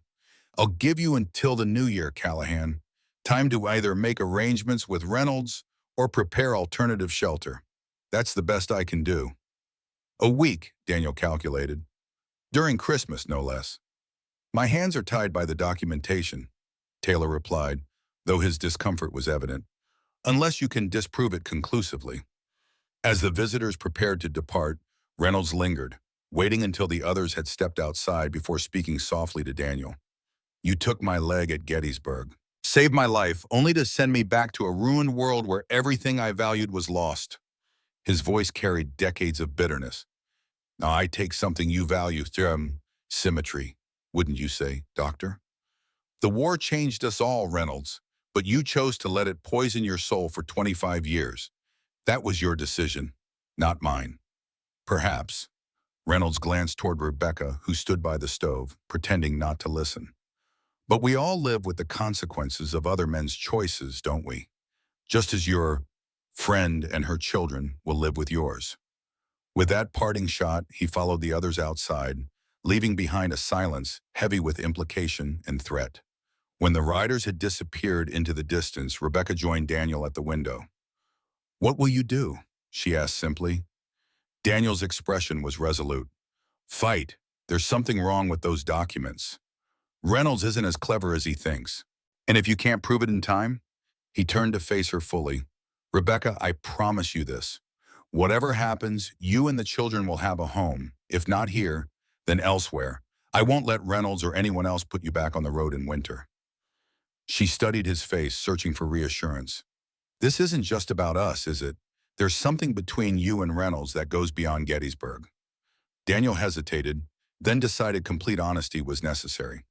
I'll give you until the new year, Callahan. Time to either make arrangements with Reynolds or prepare alternative shelter. That's the best I can do. A week, Daniel calculated. During Christmas, no less. My hands are tied by the documentation, Taylor replied, though his discomfort was evident, unless you can disprove it conclusively. As the visitors prepared to depart, Reynolds lingered, waiting until the others had stepped outside before speaking softly to Daniel. You took my leg at Gettysburg, saved my life, only to send me back to a ruined world where everything I valued was lost. His voice carried decades of bitterness. Now I take something you value, symmetry, wouldn't you say, Doctor? The war changed us all, Reynolds, but you chose to let it poison your soul for 25 years. That was your decision, not mine. Perhaps. Reynolds glanced toward Rebecca, who stood by the stove, pretending not to listen. But we all live with the consequences of other men's choices, don't we? Just as your friend and her children will live with yours. With that parting shot, he followed the others outside, leaving behind a silence heavy with implication and threat. When the riders had disappeared into the distance, Rebecca joined Daniel at the window. What will you do? She asked simply. Daniel's expression was resolute. Fight. There's something wrong with those documents. Reynolds isn't as clever as he thinks. And if you can't prove it in time? He turned to face her fully. Rebecca, I promise you this. Whatever happens, you and the children will have a home. If not here, then elsewhere. I won't let Reynolds or anyone else put you back on the road in winter. She studied his face, searching for reassurance. This isn't just about us, is it? There's something between you and Reynolds that goes beyond Gettysburg. Daniel hesitated, then decided complete honesty was necessary.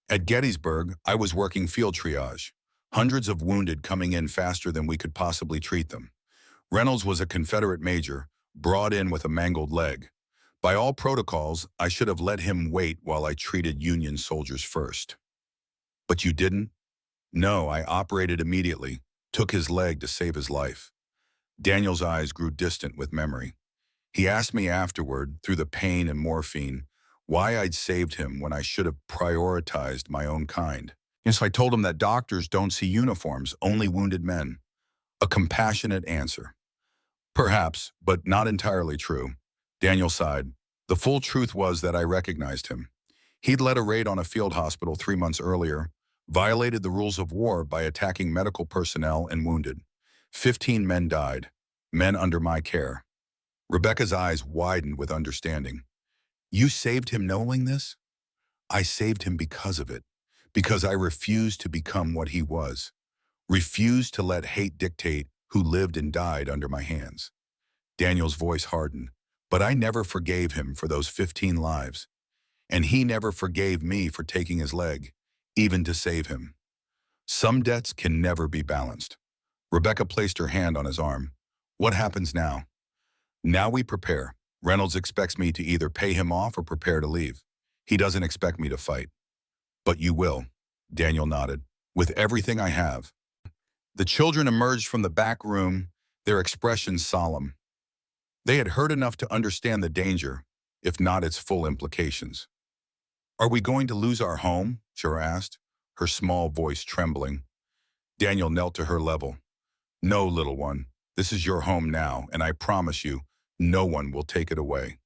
At Gettysburg, I was working field triage. Hundreds of wounded coming in faster than we could possibly treat them. Reynolds was a Confederate major, brought in with a mangled leg. By all protocols, I should have let him wait while I treated Union soldiers first. But you didn't? No, I operated immediately, took his leg to save his life. Daniel's eyes grew distant with memory. He asked me afterward, through the pain and morphine, why I'd saved him when I should have prioritized my own kind. Yes, I told him that doctors don't see uniforms, only wounded men. A compassionate answer. Perhaps, but not entirely true. Daniel sighed. The full truth was that I recognized him. He'd led a raid on a field hospital 3 months earlier, violated the rules of war by attacking medical personnel and wounded. 15 men died, men under my care. Rebecca's eyes widened with understanding. You saved him knowing this? I saved him because of it, because I refused to become what he was, refused to let hate dictate who lived and died under my hands. Daniel's voice hardened, but I never forgave him for those 15 lives, and he never forgave me for taking his leg, even to save him. Some debts can never be balanced. Rebecca placed her hand on his arm. What happens now? Now we prepare. Reynolds expects me to either pay him off or prepare to leave. He doesn't expect me to fight. But you will, Daniel nodded, with everything I have. The children emerged from the back room, their expressions solemn. They had heard enough to understand the danger, if not its full implications. Are we going to lose our home? Shira asked, her small voice trembling. Daniel knelt to her level. No, little one, this is your home now, and I promise you, no one will take it away.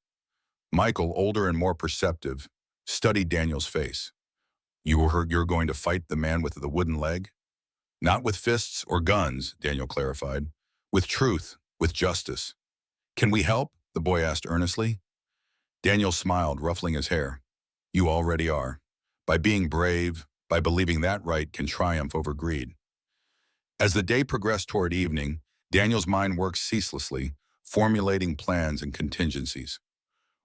Michael, older and more perceptive, studied Daniel's face. You're going to fight the man with the wooden leg? Not with fists or guns, Daniel clarified. With truth, with justice. Can we help? The boy asked earnestly. Daniel smiled, ruffling his hair. You already are. By being brave, by believing that right can triumph over greed. As the day progressed toward evening, Daniel's mind worked ceaselessly, formulating plans and contingencies.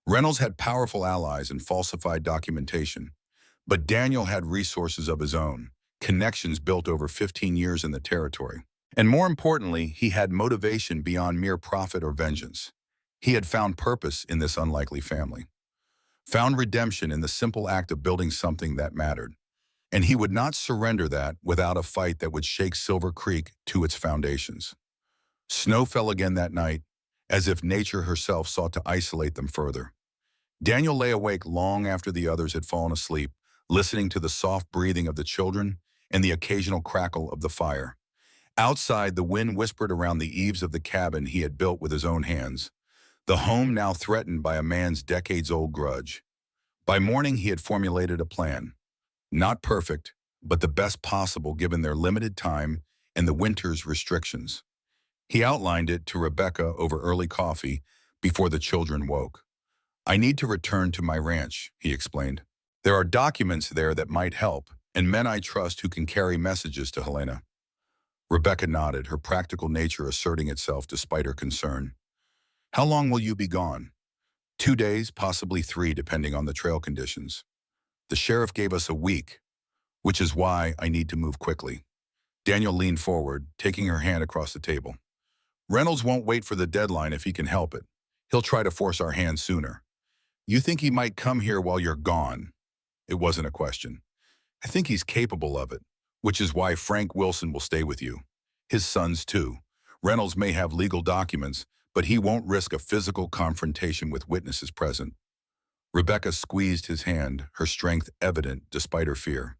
Reynolds had powerful allies and falsified documentation, but Daniel had resources of his own, connections built over 15 years in the territory. And more importantly, he had motivation beyond mere profit or vengeance. He had found purpose in this unlikely family, found redemption in the simple act of building something that mattered. And he would not surrender that without a fight that would shake Silver Creek to its foundations. Snow fell again that night, as if nature herself sought to isolate them further. Daniel lay awake long after the others had fallen asleep, listening to the soft breathing of the children and the occasional crackle of the fire. Outside, the wind whispered around the eaves of the cabin he had built with his own hands, the home now threatened by a man's decades-old grudge. By morning, he had formulated a plan. Not perfect, but the best possible given their limited time and the winter's restrictions. He outlined it to Rebecca over early coffee before the children woke. I need to return to my ranch, he explained. There are documents there that might help, and men I trust who can carry messages to Helena. Rebecca nodded, her practical nature asserting itself despite her concern. How long will you be gone? 2 days, possibly 3, depending on the trail conditions. The sheriff gave us a week, which is why I need to move quickly. Daniel leaned forward, taking her hand across the table. Reynolds won't wait for the deadline if he can help it. He'll try to force our hand sooner. You think he might come here while you're gone? It wasn't a question. I think he's capable of it, which is why Frank Wilson will stay with you. His sons, too. Reynolds may have legal documents, but he won't risk a physical confrontation with witnesses present. Rebecca squeezed his hand, her strength evident despite her fear.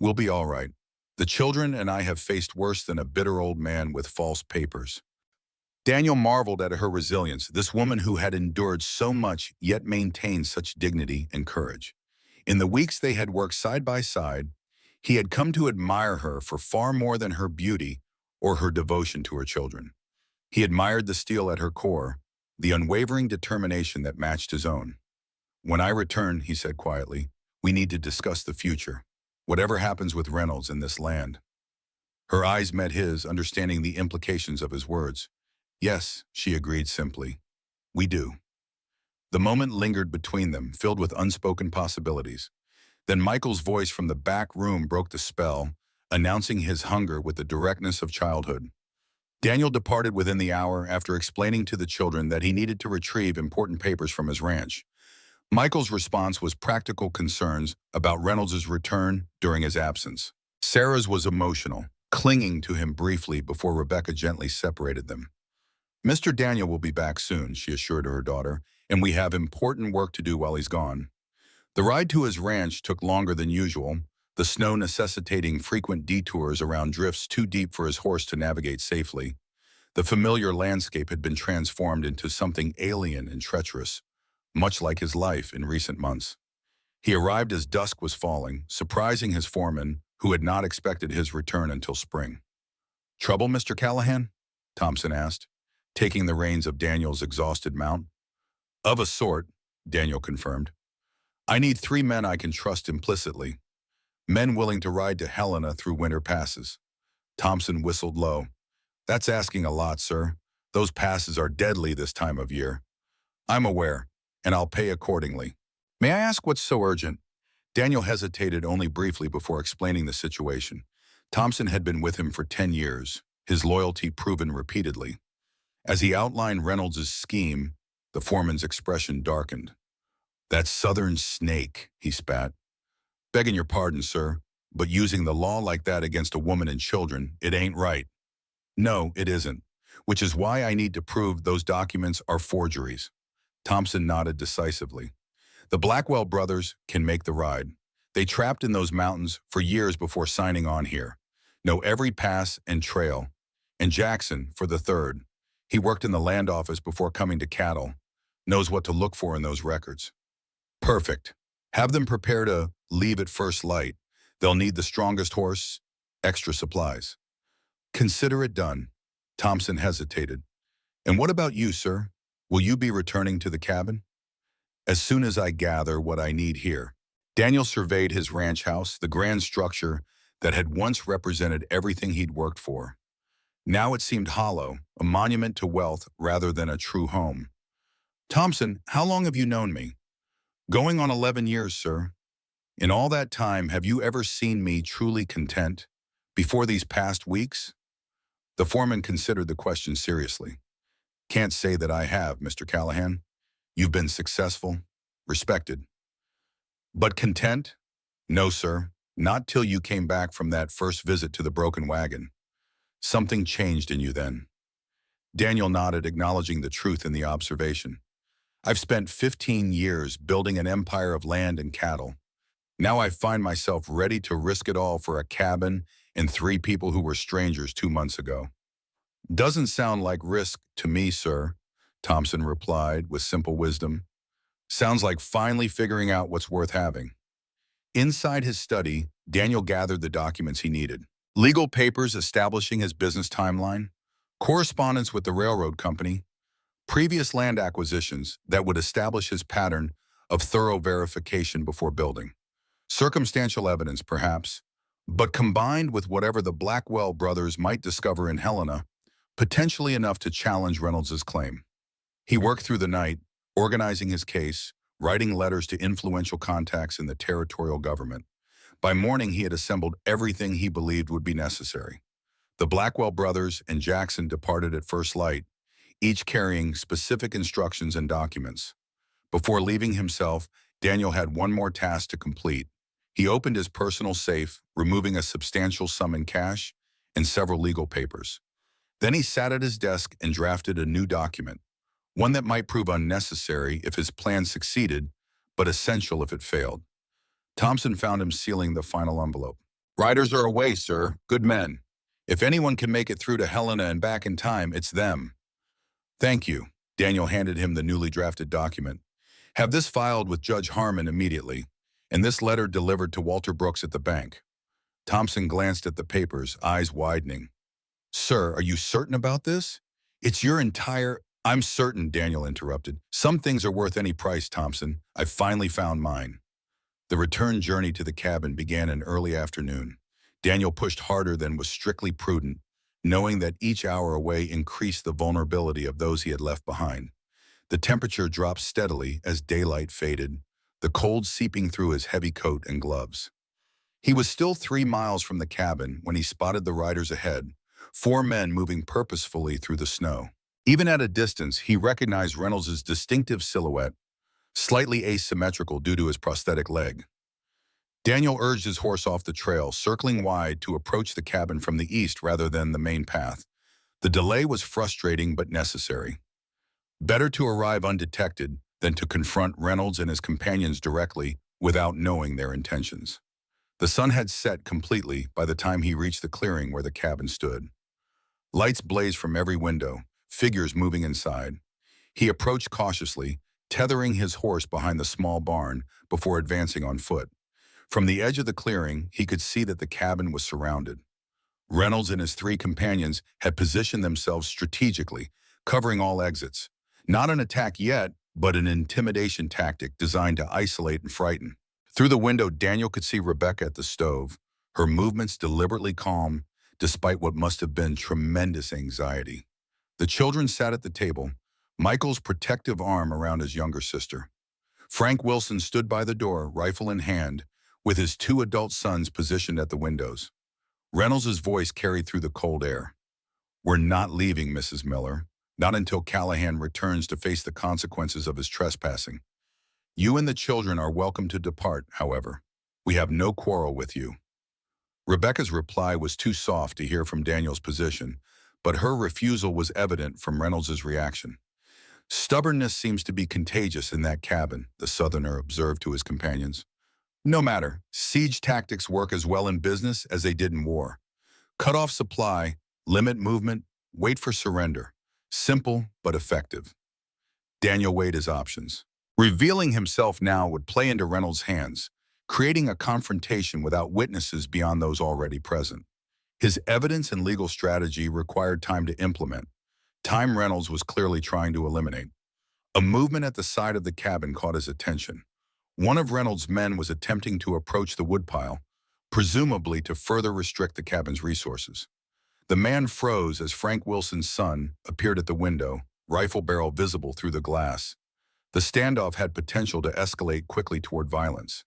We'll be all right. The children and I have faced worse than a bitter old man with false papers. Daniel marveled at her resilience, this woman who had endured so much yet maintained such dignity and courage. In the weeks they had worked side by side, he had come to admire her for far more than her beauty or her devotion to her children. He admired the steel at her core, the unwavering determination that matched his own. When I return, he said quietly, we need to discuss the future, whatever happens with Reynolds in this land. Her eyes met his, understanding the implications of his words. Yes, she agreed simply. We do. The moment lingered between them, filled with unspoken possibilities. Then Michael's voice from the back room broke the spell, announcing his hunger with the directness of childhood. Daniel departed within the hour after explaining to the children that he needed to retrieve important papers from his ranch. Michael's response was practical concerns about Reynolds' return during his absence. Sarah's was emotional, clinging to him briefly before Rebecca gently separated them. Mr. Daniel will be back soon, she assured her daughter, and we have important work to do while he's gone. The ride to his ranch took longer than usual, the snow necessitating frequent detours around drifts too deep for his horse to navigate safely. The familiar landscape had been transformed into something alien and treacherous, much like his life in recent months. He arrived as dusk was falling, surprising his foreman, who had not expected his return until spring. Trouble, Mr. Callahan? Thompson asked, taking the reins of Daniel's exhausted mount. Of a sort, Daniel confirmed. I need 3 men I can trust implicitly, men willing to ride to Helena through winter passes. Thompson whistled low. That's asking a lot, sir. Those passes are deadly this time of year. I'm aware, and I'll pay accordingly. May I ask what's so urgent? Daniel hesitated only briefly before explaining the situation. Thompson had been with him for 10 years, his loyalty proven repeatedly. As he outlined Reynolds' scheme, the foreman's expression darkened. That southern snake, he spat. Begging your pardon, sir, but using the law like that against a woman and children, it ain't right. No, it isn't, which is why I need to prove those documents are forgeries. Thompson nodded decisively. The Blackwell brothers can make the ride. They trapped in those mountains for years before signing on here. Know every pass and trail. And Jackson, for the third. He worked in the land office before coming to cattle. Knows what to look for in those records. Perfect. Have them prepare to leave at first light. They'll need the strongest horse, extra supplies. Consider it done. Thompson hesitated. And what about you, sir? Will you be returning to the cabin? As soon as I gather what I need here. Daniel surveyed his ranch house, the grand structure that had once represented everything he'd worked for. Now it seemed hollow, a monument to wealth rather than a true home. Thompson, how long have you known me? Going on 11 years, sir. In all that time, have you ever seen me truly content? Before these past weeks? The foreman considered the question seriously. Can't say that I have, Mr. Callahan. You've been successful, respected. But content? No, sir. Not till you came back from that first visit to the broken wagon. Something changed in you then. Daniel nodded, acknowledging the truth in the observation. I've spent 15 years building an empire of land and cattle. Now I find myself ready to risk it all for a cabin and 3 people who were strangers 2 months ago. Doesn't sound like risk to me, sir, Thompson replied with simple wisdom. Sounds like finally figuring out what's worth having. Inside his study, Daniel gathered the documents he needed. Legal papers establishing his business timeline, correspondence with the railroad company, previous land acquisitions that would establish his pattern of thorough verification before building. Circumstantial evidence, perhaps, but combined with whatever the Blackwell brothers might discover in Helena, potentially enough to challenge Reynolds' claim. He worked through the night, organizing his case, writing letters to influential contacts in the territorial government. By morning, he had assembled everything he believed would be necessary. The Blackwell brothers and Jackson departed at first light, each carrying specific instructions and documents. Before leaving himself, Daniel had one more task to complete. He opened his personal safe, removing a substantial sum in cash and several legal papers. Then he sat at his desk and drafted a new document, one that might prove unnecessary if his plan succeeded, but essential if it failed. Thompson found him sealing the final envelope. Riders are away, sir. Good men. If anyone can make it through to Helena and back in time, it's them. Thank you. Daniel handed him the newly drafted document. Have this filed with Judge Harmon immediately, and this letter delivered to Walter Brooks at the bank. Thompson glanced at the papers, eyes widening. Sir, are you certain about this? It's your entire— I'm certain, Daniel interrupted. Some things are worth any price, Thompson. I've finally found mine. The return journey to the cabin began in early afternoon. Daniel pushed harder than was strictly prudent, knowing that each hour away increased the vulnerability of those he had left behind. The temperature dropped steadily as daylight faded, the cold seeping through his heavy coat and gloves. He was still 3 miles from the cabin when he spotted the riders ahead, 4 men moving purposefully through the snow. Even at a distance, he recognized Reynolds' distinctive silhouette, slightly asymmetrical due to his prosthetic leg. Daniel urged his horse off the trail, circling wide to approach the cabin from the east rather than the main path. The delay was frustrating but necessary. Better to arrive undetected than to confront Reynolds and his companions directly without knowing their intentions. The sun had set completely by the time he reached the clearing where the cabin stood. Lights blazed from every window, figures moving inside. He approached cautiously, tethering his horse behind the small barn before advancing on foot. From the edge of the clearing, he could see that the cabin was surrounded. Reynolds and his three companions had positioned themselves strategically, covering all exits. Not an attack yet, but an intimidation tactic designed to isolate and frighten. Through the window, Daniel could see Rebecca at the stove, her movements deliberately calm, despite what must have been tremendous anxiety. The children sat at the table, Michael's protective arm around his younger sister. Frank Wilson stood by the door, rifle in hand, with his two adult sons positioned at the windows. Reynolds' voice carried through the cold air. "We're not leaving, Mrs. Miller. Not until Callahan returns to face the consequences of his trespassing. You and the children are welcome to depart, however. We have no quarrel with you." Rebecca's reply was too soft to hear from Daniel's position, but her refusal was evident from Reynolds' reaction. "Stubbornness seems to be contagious in that cabin," the Southerner observed to his companions. "No matter, siege tactics work as well in business as they did in war. Cut off supply, limit movement, wait for surrender. Simple but effective." Daniel weighed his options. Revealing himself now would play into Reynolds' hands, creating a confrontation without witnesses beyond those already present. His evidence and legal strategy required time to implement, time Reynolds was clearly trying to eliminate. A movement at the side of the cabin caught his attention. One of Reynolds' men was attempting to approach the woodpile, presumably to further restrict the cabin's resources. The man froze as Frank Wilson's son appeared at the window, rifle barrel visible through the glass. The standoff had potential to escalate quickly toward violence.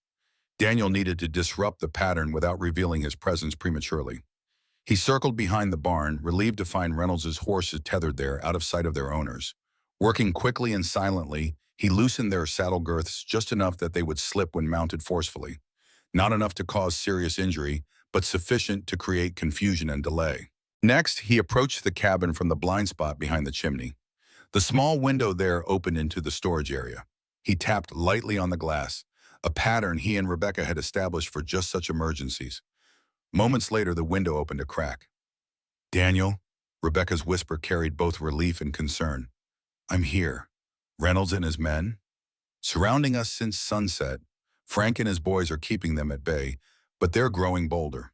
Daniel needed to disrupt the pattern without revealing his presence prematurely. He circled behind the barn, relieved to find Reynolds' horses tethered there out of sight of their owners. Working quickly and silently, he loosened their saddle girths just enough that they would slip when mounted forcefully. Not enough to cause serious injury, but sufficient to create confusion and delay. Next, he approached the cabin from the blind spot behind the chimney. The small window there opened into the storage area. He tapped lightly on the glass, a pattern he and Rebecca had established for just such emergencies. Moments later, the window opened a crack. "Daniel," Rebecca's whisper carried both relief and concern. "I'm here. Reynolds and his men? Surrounding us since sunset. Frank and his boys are keeping them at bay, but they're growing bolder.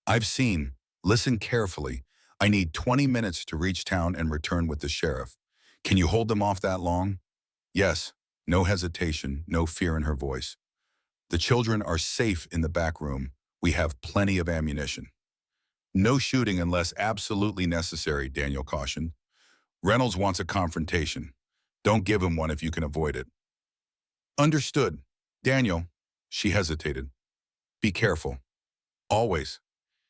I've seen. Listen carefully. I need 20 minutes to reach town and return with the sheriff. Can you hold them off that long?" "Yes." No hesitation, no fear in her voice. "The children are safe in the back room. We have plenty of ammunition." "No shooting unless absolutely necessary," Daniel cautioned. "Reynolds wants a confrontation. Don't give him one if you can avoid it." "Understood. Daniel," she hesitated. "Be careful. Always."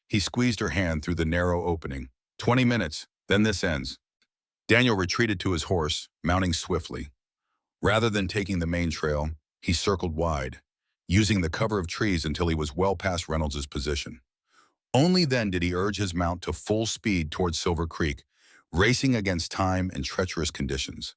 He squeezed her hand through the narrow opening. 20 minutes, then this ends." Daniel retreated to his horse, mounting swiftly. Rather than taking the main trail, he circled wide, using the cover of trees until he was well past Reynolds' position. Only then did he urge his mount to full speed towards Silver Creek, racing against time and treacherous conditions.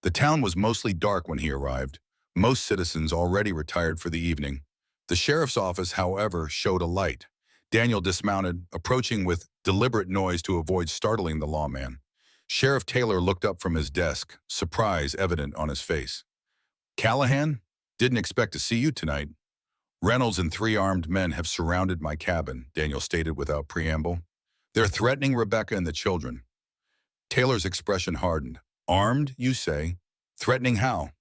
The town was mostly dark when he arrived, most citizens already retired for the evening. The sheriff's office, however, showed a light. Daniel dismounted, approaching with deliberate noise to avoid startling the lawman. Sheriff Taylor looked up from his desk, surprise evident on his face. "Callahan? Didn't expect to see you tonight." "Reynolds and 3 armed men have surrounded my cabin," Daniel stated without preamble. "They're threatening Rebecca and the children." Taylor's expression hardened. "Armed, you say? Threatening how?"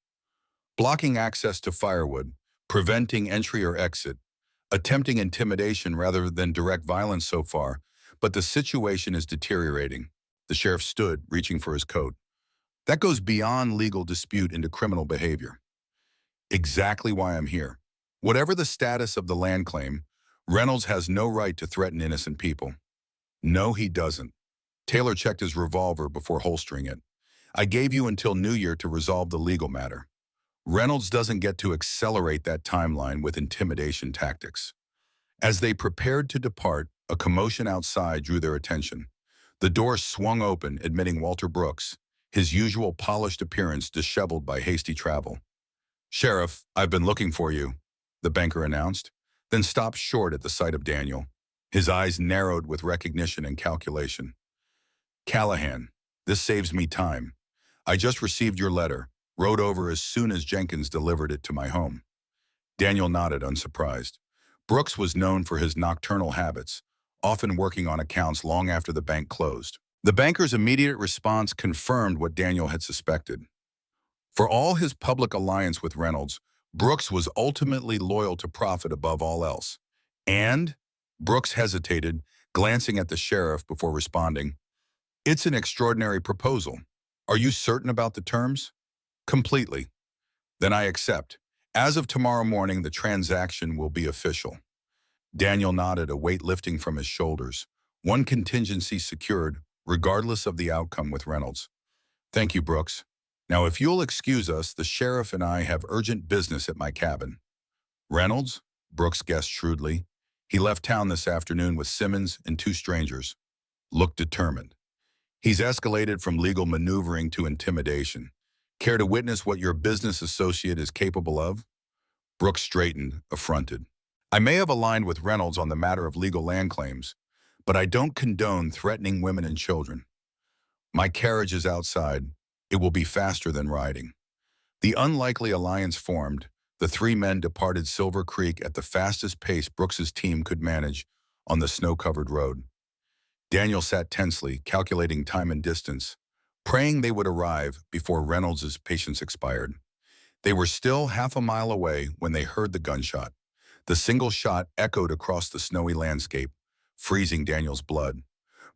"Blocking access to firewood, preventing entry or exit, attempting intimidation rather than direct violence so far, but the situation is deteriorating." The sheriff stood, reaching for his coat. "That goes beyond legal dispute into criminal behavior." "Exactly why I'm here. Whatever the status of the land claim, Reynolds has no right to threaten innocent people." "No, he doesn't." Taylor checked his revolver before holstering it. "I gave you until New Year to resolve the legal matter. Reynolds doesn't get to accelerate that timeline with intimidation tactics." As they prepared to depart, a commotion outside drew their attention. The door swung open, admitting Walter Brooks, his usual polished appearance disheveled by hasty travel. "Sheriff, I've been looking for you," the banker announced, then stopped short at the sight of Daniel. His eyes narrowed with recognition and calculation. "Callahan, this saves me time. I just received your letter, rode over as soon as Jenkins delivered it to my home." Daniel nodded, unsurprised. Brooks was known for his nocturnal habits, often working on accounts long after the bank closed. The banker's immediate response confirmed what Daniel had suspected. For all his public alliance with Reynolds, Brooks was ultimately loyal to profit above all else. And Brooks hesitated, glancing at the sheriff before responding. It's an extraordinary proposal. Are you certain about the terms? Completely. Then I accept. As of tomorrow morning, the transaction will be official. Daniel nodded, a weight lifting from his shoulders. One contingency secured, regardless of the outcome with Reynolds. Thank you, Brooks. Now, if you'll excuse us, the sheriff and I have urgent business at my cabin. Reynolds? Brooks guessed shrewdly. He left town this afternoon with Simmons and two strangers. Looked determined. He's escalated from legal maneuvering to intimidation. Care to witness what your business associate is capable of? Brooks straightened, affronted. I may have aligned with Reynolds on the matter of legal land claims, but I don't condone threatening women and children. My carriage is outside. It will be faster than riding. The unlikely alliance formed. The three men departed Silver Creek at the fastest pace Brooks's team could manage on the snow-covered road. Daniel sat tensely, calculating time and distance, praying they would arrive before Reynolds' patience expired. They were still half a mile away when they heard the gunshot. The single shot echoed across the snowy landscape, freezing Daniel's blood.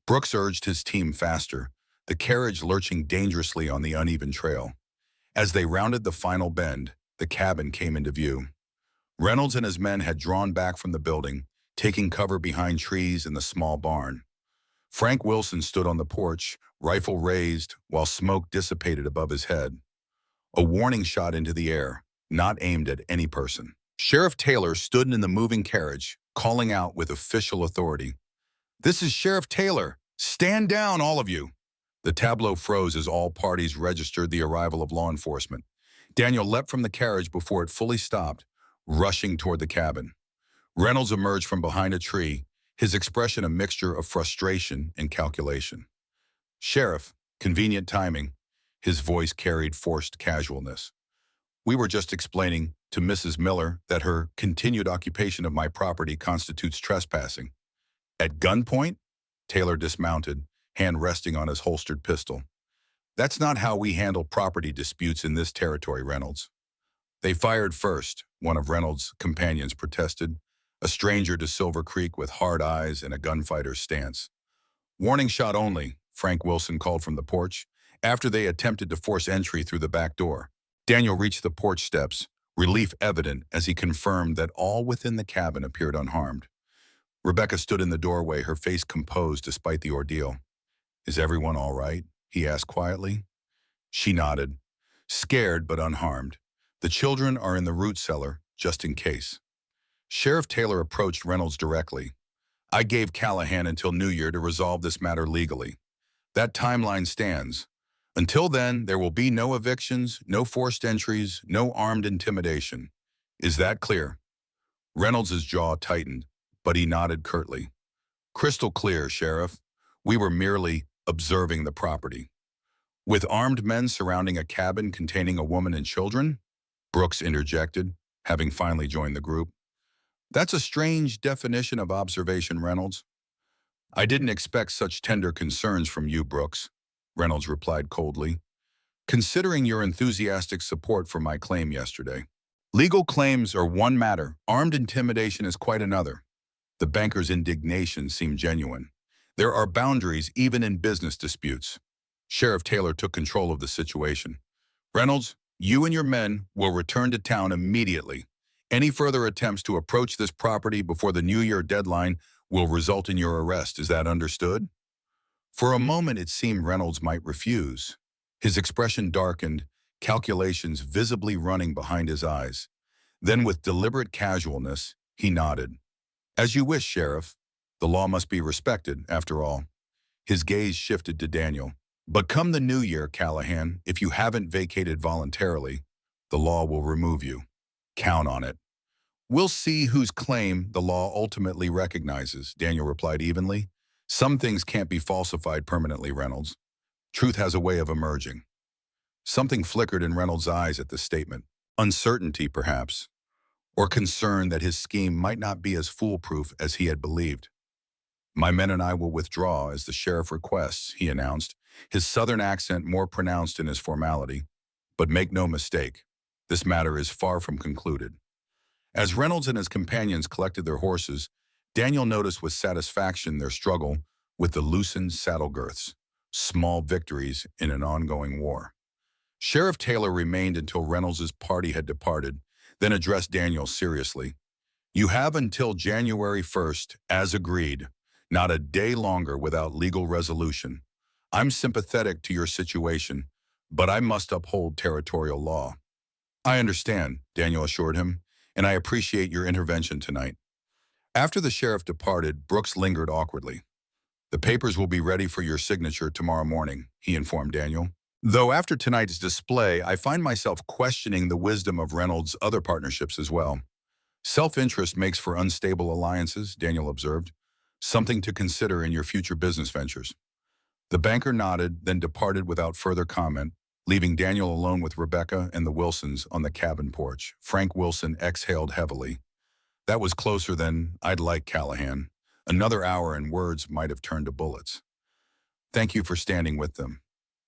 Brooks urged his team faster, the carriage lurching dangerously on the uneven trail. As they rounded the final bend, the cabin came into view. Reynolds and his men had drawn back from the building, taking cover behind trees in the small barn. Frank Wilson stood on the porch, rifle raised, while smoke dissipated above his head. A warning shot into the air, not aimed at any person. Sheriff Taylor stood in the moving carriage, calling out with official authority. "This is Sheriff Taylor. Stand down, all of you." The tableau froze as all parties registered the arrival of law enforcement. Daniel leapt from the carriage before it fully stopped, rushing toward the cabin. Reynolds emerged from behind a tree, his expression a mixture of frustration and calculation. "Sheriff, convenient timing." His voice carried forced casualness. "We were just explaining to Mrs. Miller that her continued occupation of my property constitutes trespassing." "At gunpoint?" Taylor dismounted, hand resting on his holstered pistol. "That's not how we handle property disputes in this territory, Reynolds." "They fired first," one of Reynolds' companions protested, a stranger to Silver Creek with hard eyes and a gunfighter's stance. "Warning shot only," Frank Wilson called from the porch, after they attempted to force entry through the back door. Daniel reached the porch steps, relief evident as he confirmed that all within the cabin appeared unharmed. Rebecca stood in the doorway, her face composed despite the ordeal. "Is everyone all right?" he asked quietly. She nodded, scared but unharmed. "The children are in the root cellar, just in case." Sheriff Taylor approached Reynolds directly. "I gave Callahan until New Year to resolve this matter legally. That timeline stands. Until then, there will be no evictions, no forced entries, no armed intimidation. Is that clear?" Reynolds' jaw tightened, but he nodded curtly. "Crystal clear, Sheriff. We were merely observing the property." "With armed men surrounding a cabin containing a woman and children?" Brooks interjected, having finally joined the group. "That's a strange definition of observation, Reynolds." "I didn't expect such tender concerns from you, Brooks," Reynolds replied coldly, "considering your enthusiastic support for my claim yesterday. Legal claims are one matter, armed intimidation is quite another." The banker's indignation seemed genuine. "There are boundaries even in business disputes." Sheriff Taylor took control of the situation. "Reynolds, you and your men will return to town immediately. Any further attempts to approach this property before the New Year deadline will result in your arrest. Is that understood?" For a moment it seemed Reynolds might refuse. His expression darkened, calculations visibly running behind his eyes. Then with deliberate casualness, he nodded. "As you wish, Sheriff. The law must be respected, after all." His gaze shifted to Daniel. "But come the New Year, Callahan, if you haven't vacated voluntarily, the law will remove you. Count on it." "We'll see whose claim the law ultimately recognizes," Daniel replied evenly. "Some things can't be falsified permanently, Reynolds. Truth has a way of emerging." Something flickered in Reynolds' eyes at this statement. Uncertainty, perhaps, or concern that his scheme might not be as foolproof as he had believed. My men and I will withdraw as the sheriff requests, he announced, his southern accent more pronounced in his formality. But make no mistake, this matter is far from concluded. As Reynolds and his companions collected their horses, Daniel noticed with satisfaction their struggle with the loosened saddle girths, small victories in an ongoing war. Sheriff Taylor remained until Reynolds's party had departed, then addressed Daniel seriously. You have until January 1st, as agreed, not a day longer without legal resolution. I'm sympathetic to your situation, but I must uphold territorial law. I understand, Daniel assured him, and I appreciate your intervention tonight. After the sheriff departed, Brooks lingered awkwardly. The papers will be ready for your signature tomorrow morning, he informed Daniel. Though after tonight's display, I find myself questioning the wisdom of Reynolds' other partnerships as well. Self-interest makes for unstable alliances, Daniel observed. Something to consider in your future business ventures. The banker nodded, then departed without further comment, leaving Daniel alone with Rebecca and the Wilsons on the cabin porch. Frank Wilson exhaled heavily. That was closer than I'd like, Callahan. Another hour and words might have turned to bullets. Thank you for standing with them,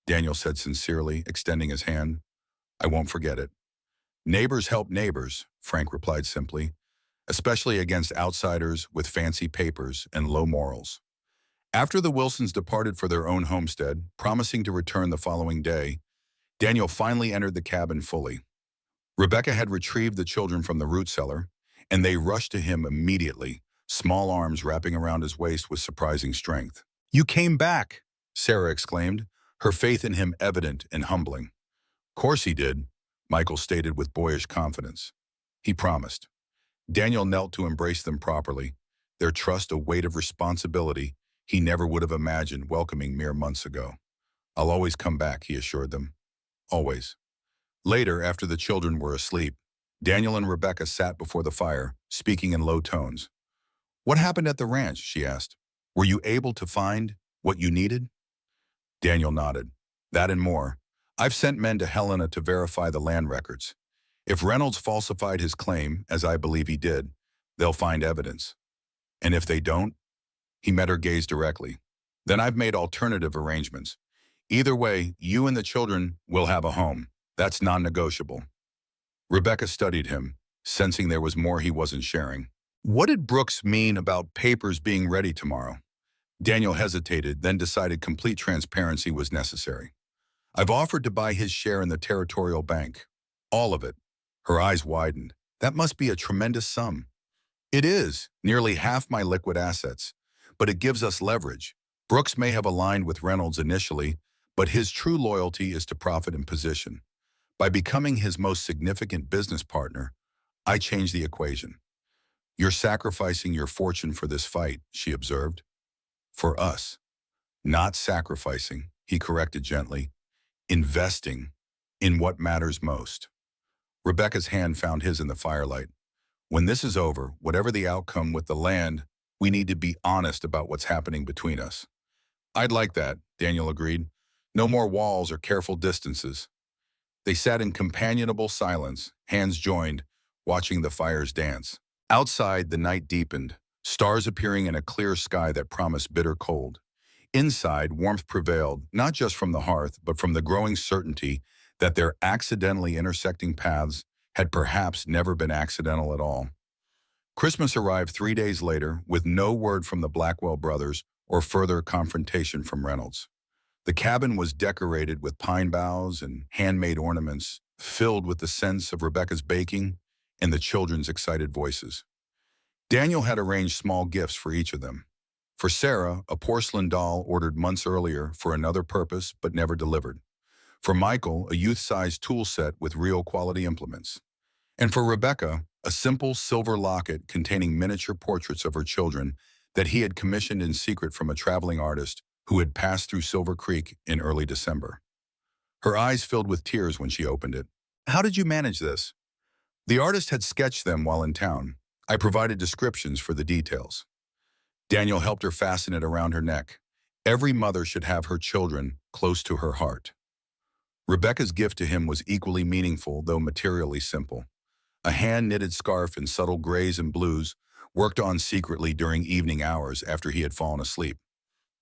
Daniel said sincerely, extending his hand. I won't forget it. Neighbors help neighbors, Frank replied simply, especially against outsiders with fancy papers and low morals. After the Wilsons departed for their own homestead, promising to return the following day, Daniel finally entered the cabin fully. Rebecca had retrieved the children from the root cellar, and they rushed to him immediately, small arms wrapping around his waist with surprising strength. You came back, Sarah exclaimed, her faith in him evident and humbling. Course he did, Michael stated with boyish confidence. He promised. Daniel knelt to embrace them properly, their trust a weight of responsibility he never would have imagined welcoming mere months ago. I'll always come back, he assured them. Always. Later, after the children were asleep, Daniel and Rebecca sat before the fire, speaking in low tones. What happened at the ranch, she asked. Were you able to find what you needed? Daniel nodded. That and more. I've sent men to Helena to verify the land records. If Reynolds falsified his claim, as I believe he did, they'll find evidence. And if they don't, he met her gaze directly. Then I've made alternative arrangements. Either way, you and the children will have a home. That's non-negotiable. Rebecca studied him, sensing there was more he wasn't sharing. What did Brooks mean about papers being ready tomorrow? Daniel hesitated, then decided complete transparency was necessary. I've offered to buy his share in the territorial bank. All of it. Her eyes widened. That must be a tremendous sum. It is, nearly half my liquid assets. But it gives us leverage. Brooks may have aligned with Reynolds initially, but his true loyalty is to profit and position. By becoming his most significant business partner, I change the equation. You're sacrificing your fortune for this fight, she observed. For us. Not sacrificing, he corrected gently. Investing in what matters most. Rebecca's hand found his in the firelight. When this is over, whatever the outcome with the land, we need to be honest about what's happening between us. I'd like that, Daniel agreed. No more walls or careful distances. They sat in companionable silence, hands joined, watching the fires dance. Outside, the night deepened, stars appearing in a clear sky that promised bitter cold. Inside, warmth prevailed, not just from the hearth, but from the growing certainty that their accidentally intersecting paths had perhaps never been accidental at all. Christmas arrived 3 days later, with no word from the Blackwell brothers or further confrontation from Reynolds. The cabin was decorated with pine boughs and handmade ornaments, filled with the sense of Rebecca's baking and the children's excited voices. Daniel had arranged small gifts for each of them. For Sarah, a porcelain doll ordered months earlier for another purpose but never delivered. For Michael, a youth-sized tool set with real quality implements. And for Rebecca, a simple silver locket containing miniature portraits of her children that he had commissioned in secret from a traveling artist who had passed through Silver Creek in early December. Her eyes filled with tears when she opened it. How did you manage this? The artist had sketched them while in town. I provided descriptions for the details. Daniel helped her fasten it around her neck. Every mother should have her children close to her heart. Rebecca's gift to him was equally meaningful, though materially simple. A hand-knitted scarf in subtle grays and blues worked on secretly during evening hours after he had fallen asleep.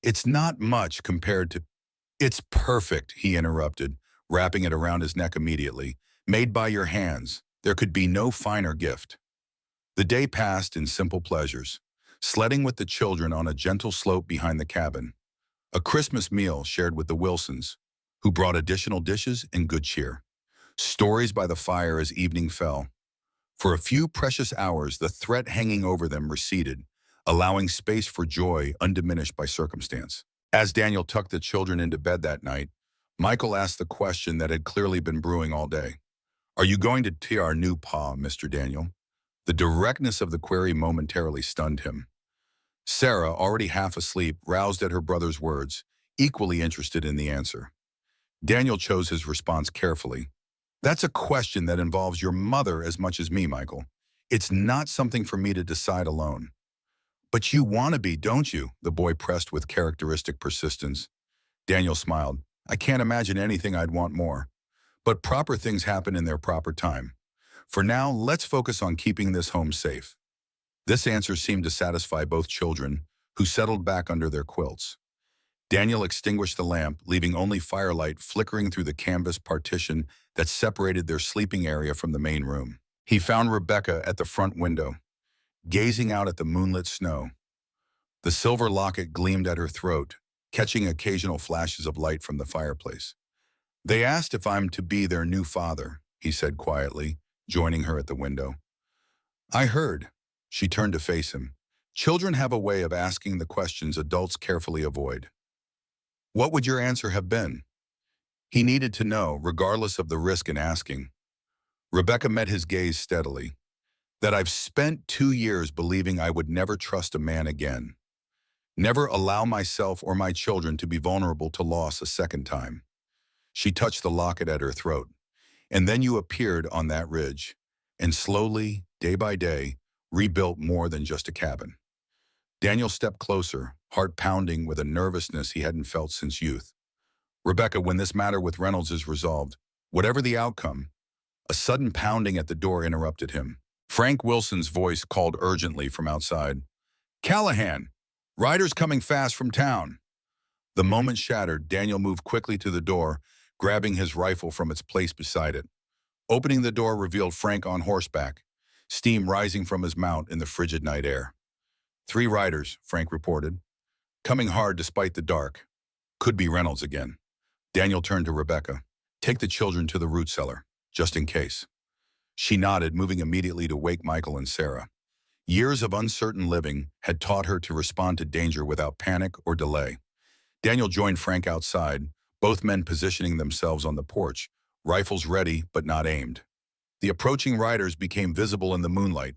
It's not much compared to— It's perfect, he interrupted, wrapping it around his neck immediately. Made by your hands. There could be no finer gift. The day passed in simple pleasures. Sledding with the children on a gentle slope behind the cabin. A Christmas meal shared with the Wilsons, who brought additional dishes and good cheer. Stories by the fire as evening fell. For a few precious hours, the threat hanging over them receded, allowing space for joy undiminished by circumstance. As Daniel tucked the children into bed that night, Michael asked the question that had clearly been brewing all day. Are you going to tea our new pa, Mr. Daniel? The directness of the query momentarily stunned him. Sarah, already half asleep, roused at her brother's words, equally interested in the answer. Daniel chose his response carefully. That's a question that involves your mother as much as me, Michael. It's not something for me to decide alone. But you want to be, don't you? The boy pressed with characteristic persistence. Daniel smiled. I can't imagine anything I'd want more. But proper things happen in their proper time. For now, let's focus on keeping this home safe. This answer seemed to satisfy both children, who settled back under their quilts. Daniel extinguished the lamp, leaving only firelight flickering through the canvas partition that separated their sleeping area from the main room. He found Rebecca at the front window, gazing out at the moonlit snow. The silver locket gleamed at her throat, catching occasional flashes of light from the fireplace. They asked if I'm to be their new father, he said quietly, joining her at the window. I heard. She turned to face him. Children have a way of asking the questions adults carefully avoid. What would your answer have been? He needed to know, regardless of the risk in asking. Rebecca met his gaze steadily. That I've spent 2 years believing I would never trust a man again. Never allow myself or my children to be vulnerable to loss a second time. She touched the locket at her throat. And then you appeared on that ridge, and slowly, day by day, rebuilt more than just a cabin. Daniel stepped closer, heart pounding with a nervousness he hadn't felt since youth. Rebecca, when this matter with Reynolds is resolved, whatever the outcome— A sudden pounding at the door interrupted him. Frank Wilson's voice called urgently from outside. Callahan! Riders coming fast from town! The moment shattered, Daniel moved quickly to the door, grabbing his rifle from its place beside it. Opening the door revealed Frank on horseback, steam rising from his mount in the frigid night air. 3 riders, Frank reported, coming hard despite the dark. Could be Reynolds again. Daniel turned to Rebecca. Take the children to the root cellar, just in case. She nodded, moving immediately to wake Michael and Sarah. Years of uncertain living had taught her to respond to danger without panic or delay. Daniel joined Frank outside, both men positioning themselves on the porch, rifles ready but not aimed. The approaching riders became visible in the moonlight,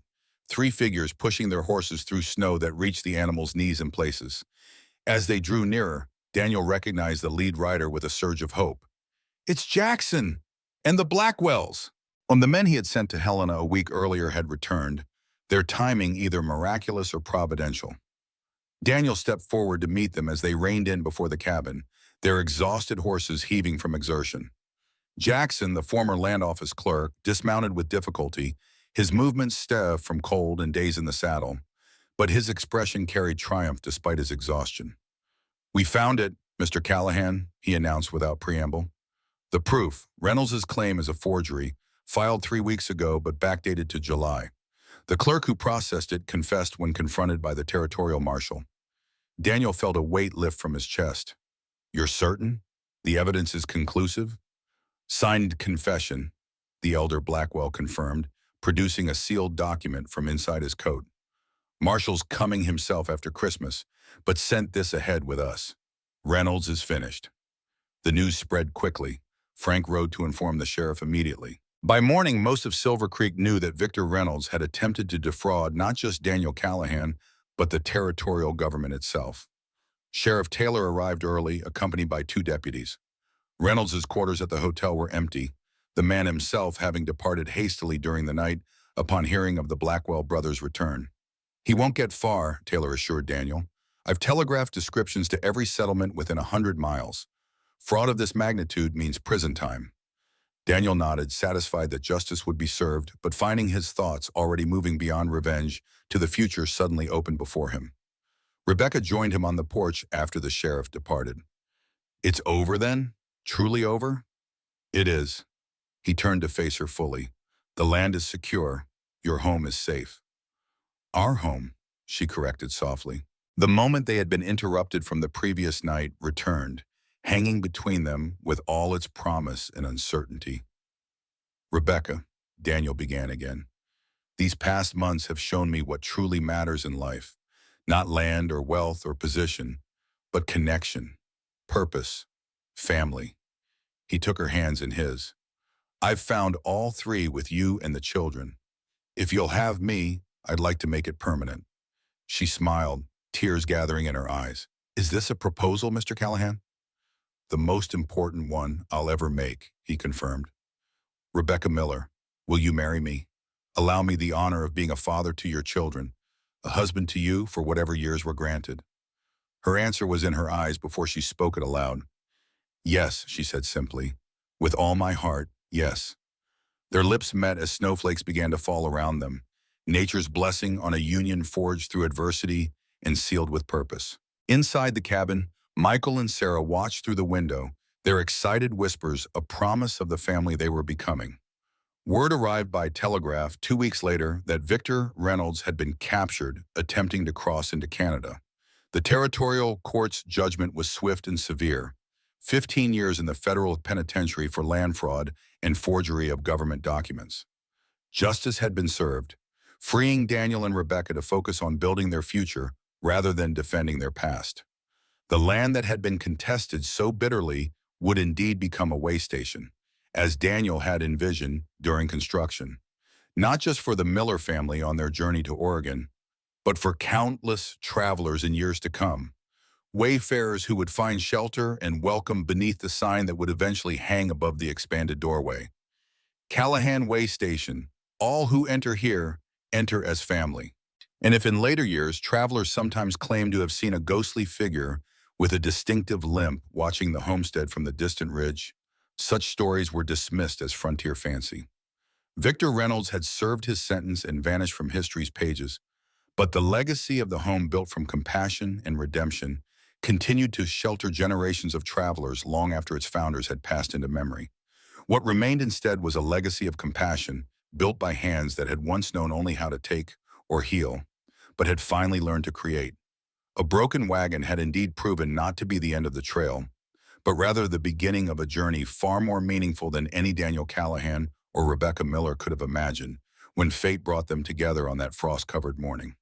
3 figures pushing their horses through snow that reached the animals' knees in places. As they drew nearer, Daniel recognized the lead rider with a surge of hope. It's Jackson! And the Blackwells! The men he had sent to Helena a week earlier had returned, their timing either miraculous or providential. Daniel stepped forward to meet them as they reined in before the cabin, their exhausted horses heaving from exertion. Jackson, the former land office clerk, dismounted with difficulty, his movements stiff from cold and days in the saddle, but his expression carried triumph despite his exhaustion. We found it, Mr. Callahan, he announced without preamble. The proof, Reynolds' claim is a forgery, filed 3 weeks ago but backdated to July. The clerk who processed it confessed when confronted by the territorial marshal. Daniel felt a weight lift from his chest. You're certain? The evidence is conclusive? Signed confession, the elder Blackwell confirmed, producing a sealed document from inside his coat. Marshal's coming himself after Christmas, but sent this ahead with us. Reynolds is finished. The news spread quickly. Frank rode to inform the sheriff immediately. By morning, most of Silver Creek knew that Victor Reynolds had attempted to defraud not just Daniel Callahan, but the territorial government itself. Sheriff Taylor arrived early, accompanied by 2 deputies. Reynolds' quarters at the hotel were empty, the man himself having departed hastily during the night upon hearing of the Blackwell brothers' return. He won't get far, Taylor assured Daniel. I've telegraphed descriptions to every settlement within 100 miles. Fraud of this magnitude means prison time. Daniel nodded, satisfied that justice would be served, but finding his thoughts already moving beyond revenge to the future suddenly opened before him. Rebecca joined him on the porch after the sheriff departed. "It's over then? Truly over?" "It is." He turned to face her fully. "The land is secure. Your home is safe." "Our home," she corrected softly. The moment they had been interrupted from the previous night returned, hanging between them with all its promise and uncertainty. "Rebecca," Daniel began again, "these past months have shown me what truly matters in life. Not land or wealth or position, but connection, purpose, family." He took her hands in his. "I've found all three with you and the children. If you'll have me, I'd like to make it permanent." She smiled, tears gathering in her eyes. "Is this a proposal, Mr. Callahan?" "The most important one I'll ever make," he confirmed. "Rebecca Miller, will you marry me? Allow me the honor of being a father to your children, a husband to you for whatever years were granted." Her answer was in her eyes before she spoke it aloud. "Yes," she said simply. "With all my heart, yes." Their lips met as snowflakes began to fall around them, nature's blessing on a union forged through adversity and sealed with purpose. Inside the cabin, Michael and Sarah watched through the window, their excited whispers a promise of the family they were becoming. Word arrived by telegraph 2 weeks later that Victor Reynolds had been captured attempting to cross into Canada. The territorial court's judgment was swift and severe: 15 years in the federal penitentiary for land fraud and forgery of government documents. Justice had been served, freeing Daniel and Rebecca to focus on building their future rather than defending their past. The land that had been contested so bitterly would indeed become a way station, as Daniel had envisioned during construction, not just for the Miller family on their journey to Oregon, but for countless travelers in years to come, wayfarers who would find shelter and welcome beneath the sign that would eventually hang above the expanded doorway. "Callahan Way Station. All who enter here enter as family." And if in later years travelers sometimes claimed to have seen a ghostly figure with a distinctive limp watching the homestead from the distant ridge, such stories were dismissed as frontier fancy. Victor Reynolds had served his sentence and vanished from history's pages, but the legacy of the home built from compassion and redemption continued to shelter generations of travelers long after its founders had passed into memory. What remained instead was a legacy of compassion built by hands that had once known only how to take or heal, but had finally learned to create. A broken wagon had indeed proven not to be the end of the trail, but rather the beginning of a journey far more meaningful than any Daniel Callahan or Rebecca Miller could have imagined when fate brought them together on that frost-covered morning.